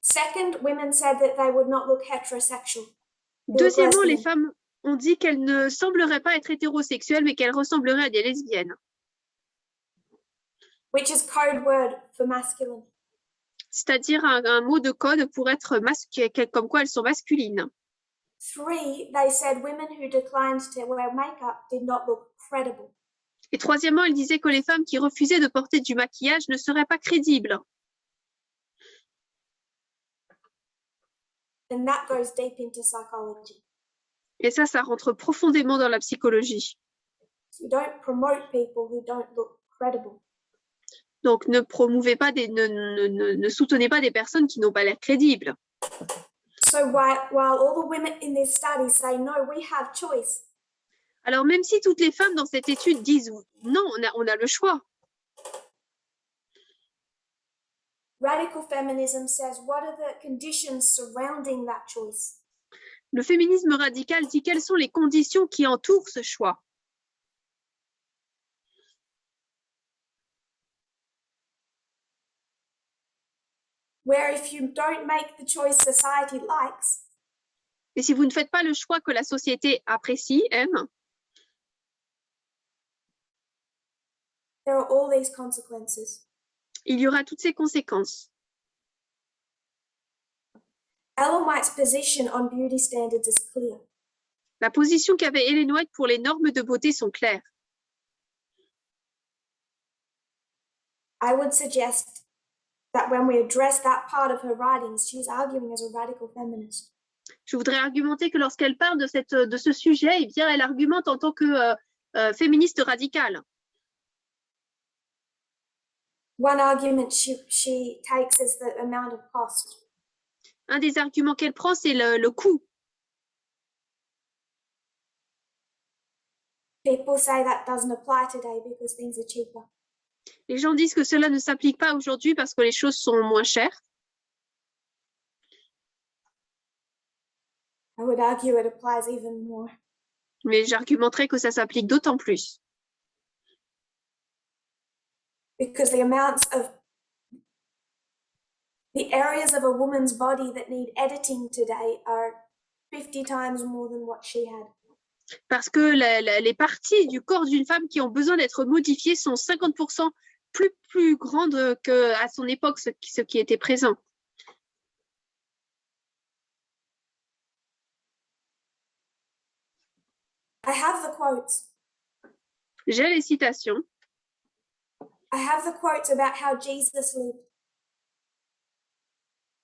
Second, women said that they would not look heterosexual. Deuxièmement, les femmes ont dit qu'elles ne sembleraient pas être hétérosexuelles, mais qu'elles ressembleraient à des lesbiennes. Which is code word for masculine. C'est-à-dire un mot de code pour être comme quoi elles sont masculines. Three, they said women who declined to wear makeup did not look credible. Et troisièmement, elles disaient que les femmes qui refusaient de porter du maquillage ne seraient pas crédibles. And that goes deep into psychology. Et ça rentre profondément dans la psychologie. You don't promote people who don't look credible. Donc, ne soutenez pas des personnes qui n'ont pas l'air crédibles. So while all the women in this study say, no, we have choice, Alors, même si toutes les femmes dans cette étude disent non, on a le choix, radical feminism says, what are the conditions surrounding that choice? le féminisme radical dit quelles sont les conditions qui entourent ce choix. Where if you don't make the choice society likes, Et si vous ne faites pas le choix que la société apprécie, aime, there are all these consequences. il y aura toutes ces conséquences. Ellen White's position on beauty standards is clear. La position qu'avait Ellen White pour les normes de beauté sont claires. I would suggest that when we address that part of her writings, she's arguing as a radical feminist. Je voudrais argumenter que lorsqu'elle parle de ce sujet, eh bien, elle argumente en tant que féministe radicale. One argument she takes is the amount of cost. Un des arguments qu'elle prend, c'est le coût. People say that doesn't apply today because things are cheaper. Les gens disent que cela ne s'applique pas aujourd'hui parce que les choses sont moins chères. I would argue it applies even more. Mais j'argumenterais que ça s'applique d'autant plus. Because the areas of a woman's body that need editing today are 50 times more than what she had. Parce que les parties du corps d'une femme qui ont besoin d'être modifiées sont 50% plus grandes qu'à son époque, ce qui était présent. I have the quotes. J'ai les citations. I have the quotes about how Jesus lived.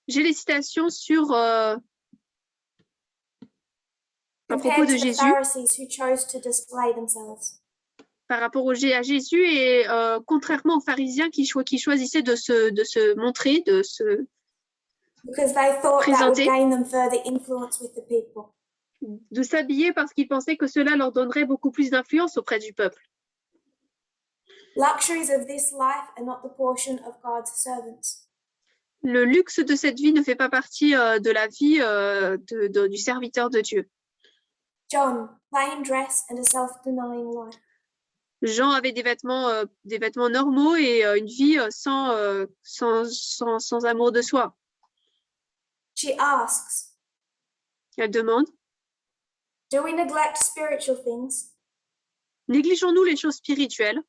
J'ai les citations sur à propos Compared de to the Jésus, Pharisees who chose to display themselves. par rapport à Jésus et contrairement aux pharisiens qui choisissaient de se montrer, Because they thought that would présenter, gain them further influence with the people. de s'habiller parce qu'ils pensaient que cela leur donnerait beaucoup plus d'influence auprès du peuple. Luxuries of this life are not the portion of God's servants. Le luxe de cette vie ne fait pas partie de la vie du serviteur de Dieu. John, plain dress and a self-denying life. Jean avait des vêtements normaux et une vie sans amour de soi. She asks, Elle demande, do we neglect spiritual things négligeons-nous les choses spirituelles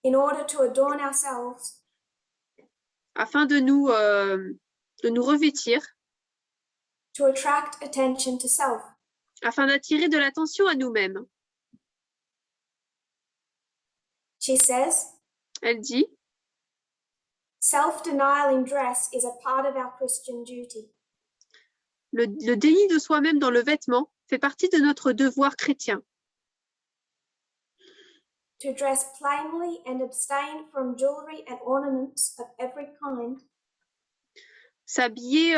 in order to adorn ourselves afin de nous revêtir, to attract attention to self? afin d'attirer de l'attention à nous-mêmes? She says, Elle dit, self-denial in dress is a part of our Christian duty. le déni de soi-même dans le vêtement fait partie de notre devoir chrétien. To dress plainly and abstain from jewelry and ornaments of every kind S'habiller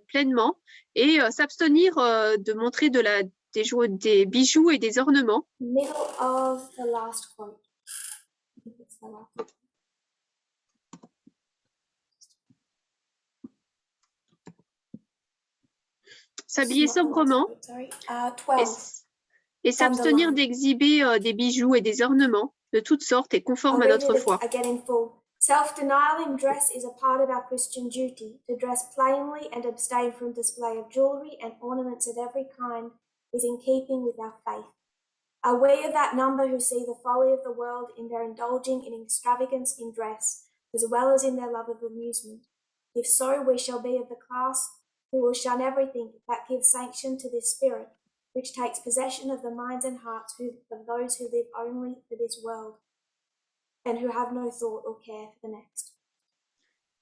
pleinement et s'abstenir de montrer des bijoux et des ornements. middle of the last quote. I think it's the last quote. S'habiller sobrement Sorry. 12. et s'abstenir d'exhiber des bijoux et des ornements de toutes sortes et conformes à notre foi. Again in full. Self-denial in dress is a part of our Christian duty. To dress plainly and abstain from display of jewelry and ornaments of every kind is in keeping with our faith. Are we of that number who see the folly of the world in their indulging in extravagance in dress, as well as in their love of amusement? If so, we shall be of the class who will shun everything that gives sanction to this spirit, which takes possession of the minds and hearts of those who live only for this world, and who have no thought or care for the next.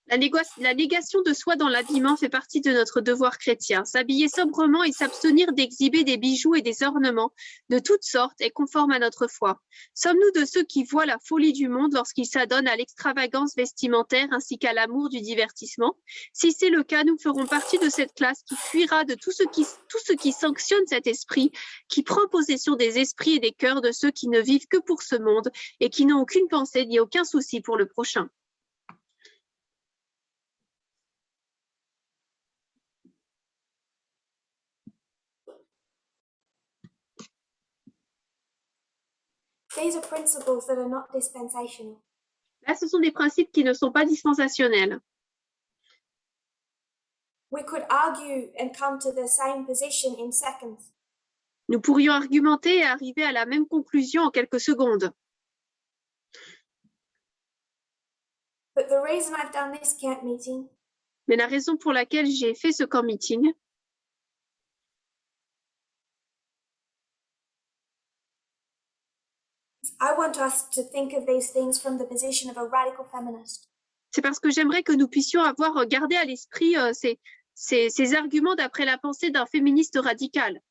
La négation de soi dans l'habillement fait partie de notre devoir chrétien. S'habiller sobrement et s'abstenir d'exhiber des bijoux et des ornements de toutes sortes est conforme à notre foi. Sommes-nous de ceux qui voient la folie du monde lorsqu'il s'adonne à l'extravagance vestimentaire ainsi qu'à l'amour du divertissement? Si c'est le cas, nous ferons partie de cette classe qui fuira de tout ce qui sanctionne cet esprit, qui prend possession des esprits et des cœurs de ceux qui ne vivent que pour ce monde et qui n'ont aucune pensée ni aucun souci pour le prochain. These are principles that are not dispensational. Là, ce sont des principes qui ne sont pas dispensationels. We could argue and come to the same position in seconds. Nous pourrions argumenter et arriver à la même conclusion en quelques secondes. But the reason I've done this camp meeting Mais la raison pour laquelle j'ai fait ce camp meeting, I want us to think of these things from the position of a radical feminist. c'est parce que j'aimerais que nous puissions avoir gardé à l'esprit ces arguments d'après la pensée d'un féministe radical.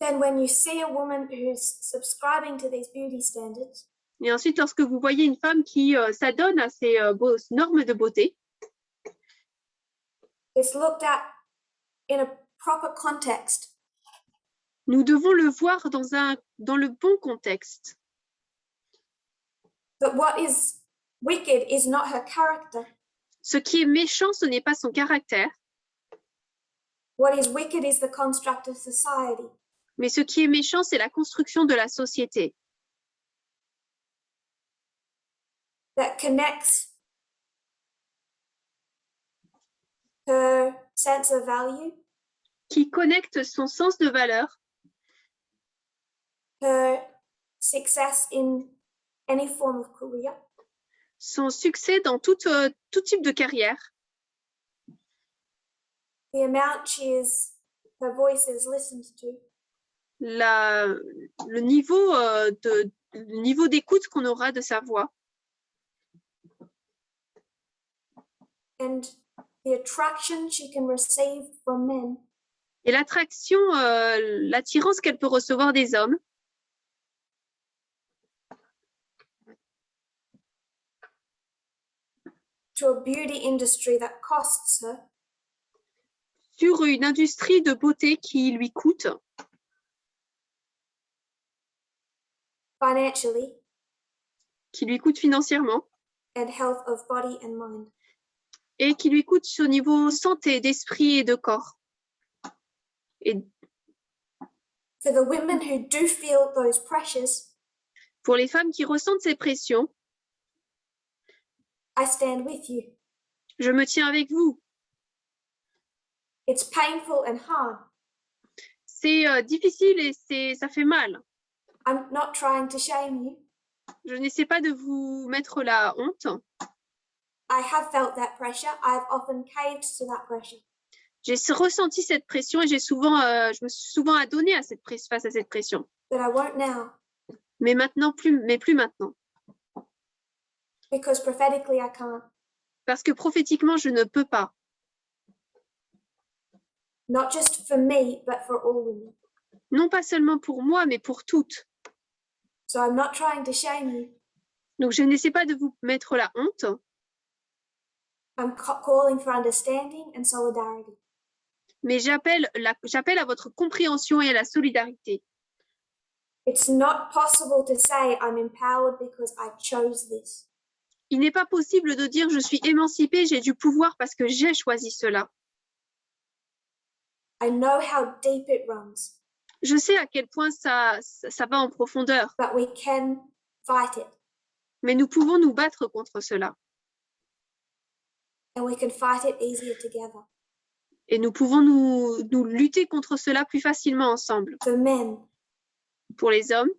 Then when you see a woman who's subscribing to these beauty standards, Et ensuite, lorsque vous voyez une femme qui s'adonne à ces normes de beauté, it's looked at in a proper context. nous devons le voir dans le bon contexte. But what is wicked is not her character. Ce qui est méchant, ce n'est pas son caractère, What is wicked is the construct of society. mais ce qui est méchant, c'est la construction de la société That connects her sense of value, qui connecte son sens de valeur, her success in any form of career, son succès dans tout type de carrière, the amount her voice is listened to, le niveau d'écoute qu'on aura de sa voix, and the attraction she can receive from men, et l'attraction, l'attirance qu'elle peut recevoir des hommes, to a beauty industry that costs her, sur une industrie de beauté qui lui coûte financially, financièrement and health of body and mind. et qui lui coûte au niveau santé, d'esprit et de corps. Et For the women who do feel those pressures, pour les femmes qui ressentent ces pressions, I stand with you. je me tiens avec vous. It's painful and hard. C'est difficile et ça fait mal. I'm not trying to shame you. Je n'essaie pas de vous mettre la honte. I have felt that pressure. I've often caved to that pressure. J'ai ressenti cette pression et je me suis souvent adonnée face à cette pression. But I won't now. Mais plus maintenant. Because prophetically I can't. Parce que prophétiquement, je ne peux pas. Not just for me, but for all women. Non pas seulement pour moi, mais pour toutes. So I'm not trying to shame you. Donc, je n'essaie pas de vous mettre la honte. I'm calling for understanding and solidarity. Mais j'appelle à votre compréhension et à la solidarité. It's not possible to say I'm empowered because I chose this. Il n'est pas possible de dire je suis émancipée, j'ai du pouvoir parce que j'ai choisi cela. I know how deep it runs. Je sais à quel point ça va en profondeur. But we can fight it. Mais nous pouvons nous battre contre cela. And we can fight it easier together. Et nous pouvons nous lutter contre cela plus facilement ensemble. For men, pour les hommes,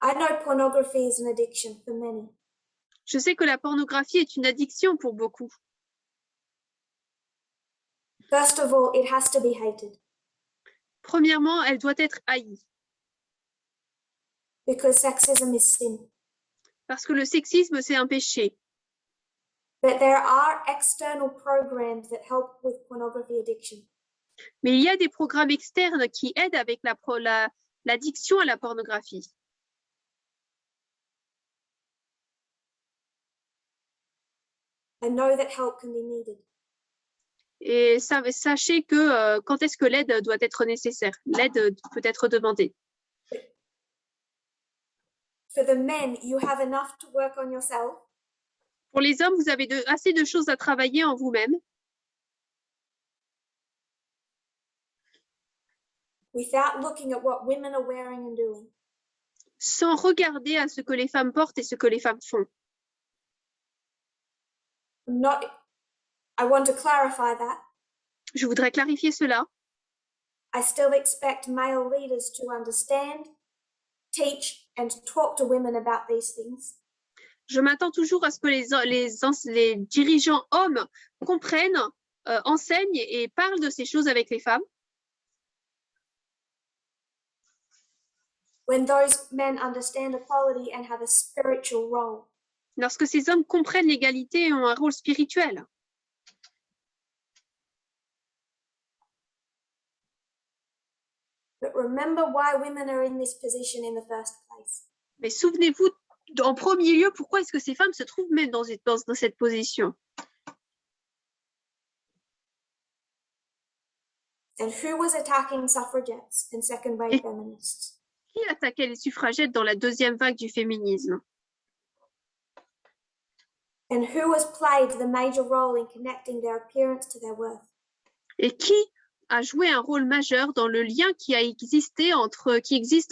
I know pornography is an addiction for many. Je sais que la pornographie est une addiction pour beaucoup. First of all, it has to be hated. Premièrement, elle doit être haïe. because sexism is sin. Parce que le sexisme, c'est un péché. But there are external programs that help with pornography addiction. Mais il y a des programmes externes qui aident avec l'addiction à la pornographie. I know that help can be needed. Et sachez que quand est-ce que l'aide doit être nécessaire? L'aide peut être demandée. For the men, you have enough to work on yourself. Pour les hommes, vous avez assez de choses à travailler en vous-même. Without looking at what women are wearing and doing. Sans regarder à ce que les femmes portent et ce que les femmes font. I want to clarify that. Je voudrais clarifier cela. I still expect male leaders to understand, teach, and talk to women about these things. Je m'attends toujours à ce que les dirigeants hommes comprennent, enseignent et parlent de ces choses avec les femmes. When those men understand equality and have a spiritual role. Lorsque ces hommes comprennent l'égalité et ont un rôle spirituel. But remember why women are in this position in the first place. Mais souvenez-vous en premier lieu pourquoi est-ce que ces femmes se trouvent même dans cette position. And who was attacking suffragettes and second-wave feminists? Qui attaquait les suffragettes dans la deuxième vague du féminisme? And who has played the major role in connecting their appearance to their worth? Et qui a joué un rôle majeur dans le lien qui existe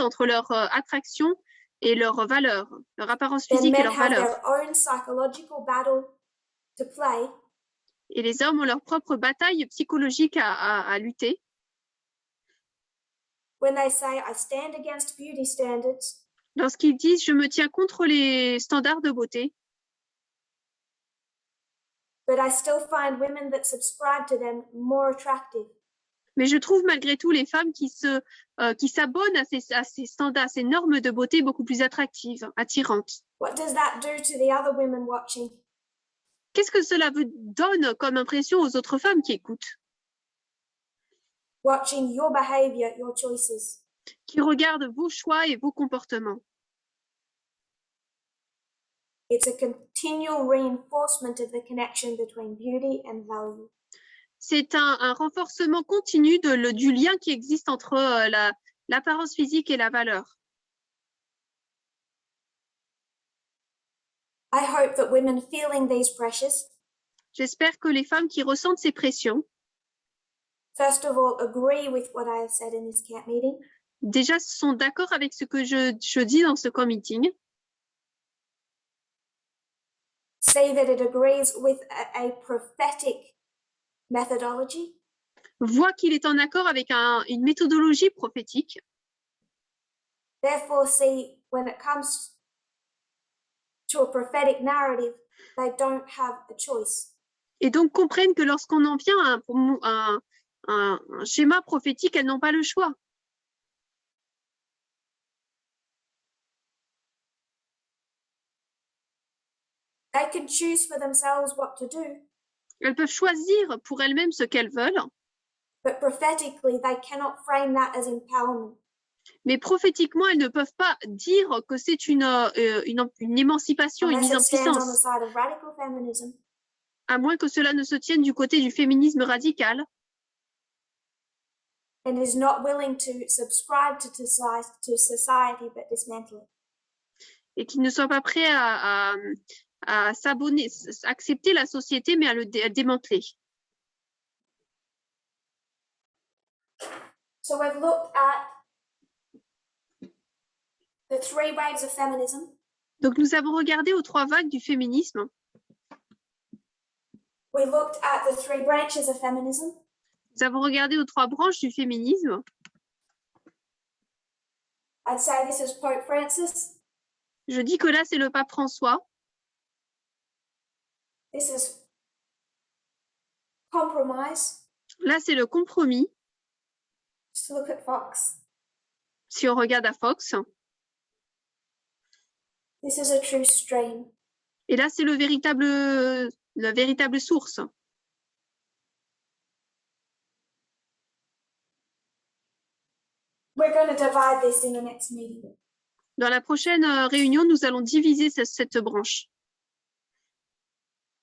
entre leur attraction et leur valeur, leur apparence physique et leur valeur. Et les hommes ont leur propre bataille psychologique à lutter. When they say, I stand against beauty standards, lorsqu'ils disent je me tiens contre les standards de beauté, but I still find women that subscribe to them more attractive. Mais je trouve malgré tout les femmes qui s'abonnent à ces standards, à ces normes de beauté beaucoup plus attractives, attirantes. What does that do to the other women watching? Qu'est-ce que cela donne comme impression aux autres femmes qui écoutent? Watching your behavior, your choices. Qui regardent vos choix et vos comportements. It's a continual reinforcement of the connection between beauty and value. C'est un renforcement continu du lien qui existe entre l'apparence physique et la valeur. I hope that women feeling these pressures, j'espère que les femmes qui ressentent ces pressions, first of all, agree with what I have said in this camp meeting. Déjà sont d'accord avec ce que je dis dans ce camp meeting. Say that it agrees with a prophetic methodology. Voit qu'il est en accord avec une méthodologie prophétique. Therefore, see, when it comes to a prophetic narrative, they don't have a choice. Et donc comprennent que lorsqu'on en vient à un schéma prophétique, elles n'ont pas le choix. They can choose for themselves what to do. Elles peuvent choisir pour elles-mêmes ce qu'elles veulent. But prophetically, they cannot frame that as empowerment. Mais prophétiquement, elles ne peuvent pas dire que c'est une émancipation, une mise en puissance. À moins que cela ne se tienne du côté du féminisme radical. And is not willing to subscribe to society but dismantle it. Et qui ne soit pas prêt à s'abonner, accepter la société, mais à le démanteler. So we've looked at the 3 waves of feminism. Donc nous avons regardé aux 3 vagues du féminisme. We looked at the 3 branches of feminism. Nous avons regardé aux 3 branches du féminisme. I'd say this is Pope Francis. Je dis que là, c'est le pape François. This is compromise. Là, c'est le compromis. Just look at Fox. Si on regarde à Fox. This is a true stream. Et là, c'est la véritable source. We're going to divide this in the next meeting. Dans la prochaine réunion, nous allons diviser cette branche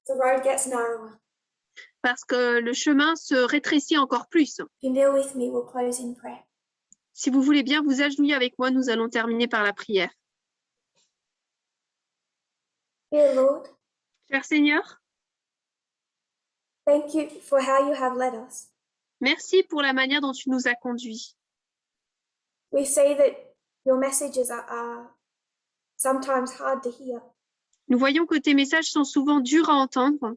The road gets narrower. parce que le chemin se rétrécit encore plus. If you kneel with me, we'll close in prayer. Si vous voulez bien vous agenouiller avec moi, nous allons terminer par la prière. Dear Lord, Cher Seigneur, thank you for how you have led us. merci pour la manière dont tu nous as conduits. We see that your messages are sometimes hard to hear. Nous voyons que tes messages sont souvent durs à entendre,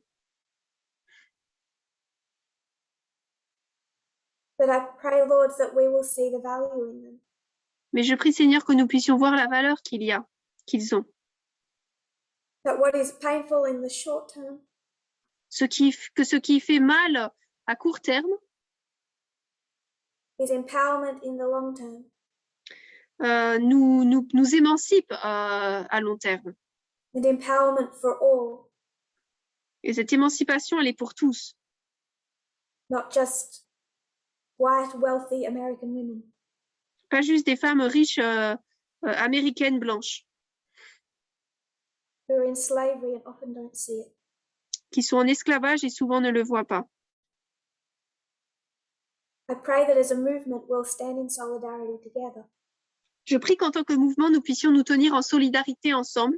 But I pray, Lord, that we will see the value in them. mais je prie Seigneur que nous puissions voir la valeur qu'ils ont. That what is painful in the short term Ce qui fait mal à court terme is empowerment in the long term. nous émancipe à long terme. And empowerment for all, Et cette émancipation, elle est pour tous, not just white, wealthy American women. pas juste des femmes riches américaines blanches Who are in slavery and often don't see it. qui sont en esclavage et souvent ne le voient pas. I pray that as a movement we'll stand in solidarity together. Je prie qu'en tant que mouvement, nous puissions nous tenir en solidarité ensemble,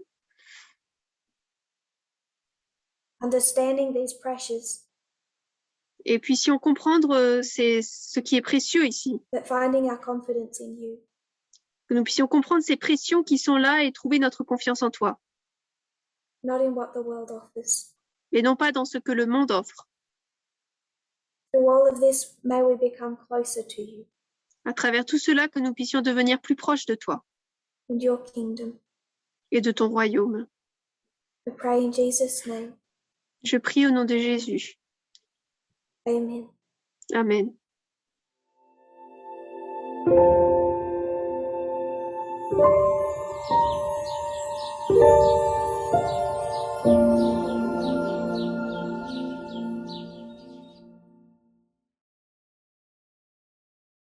Understanding these pressures, et puissions comprendre ce qui est précieux ici, but finding our confidence in you. que nous puissions comprendre ces pressions qui sont là et trouver notre confiance en toi, Not in what the world offers. et non pas dans ce que le monde offre. Through all of this, may we become closer to you À travers tout cela, que nous puissions devenir plus proches de toi and your kingdom. et de ton royaume. I pray in Jesus' name. Je prie au nom de Jésus. Amen. Amen. Thank you.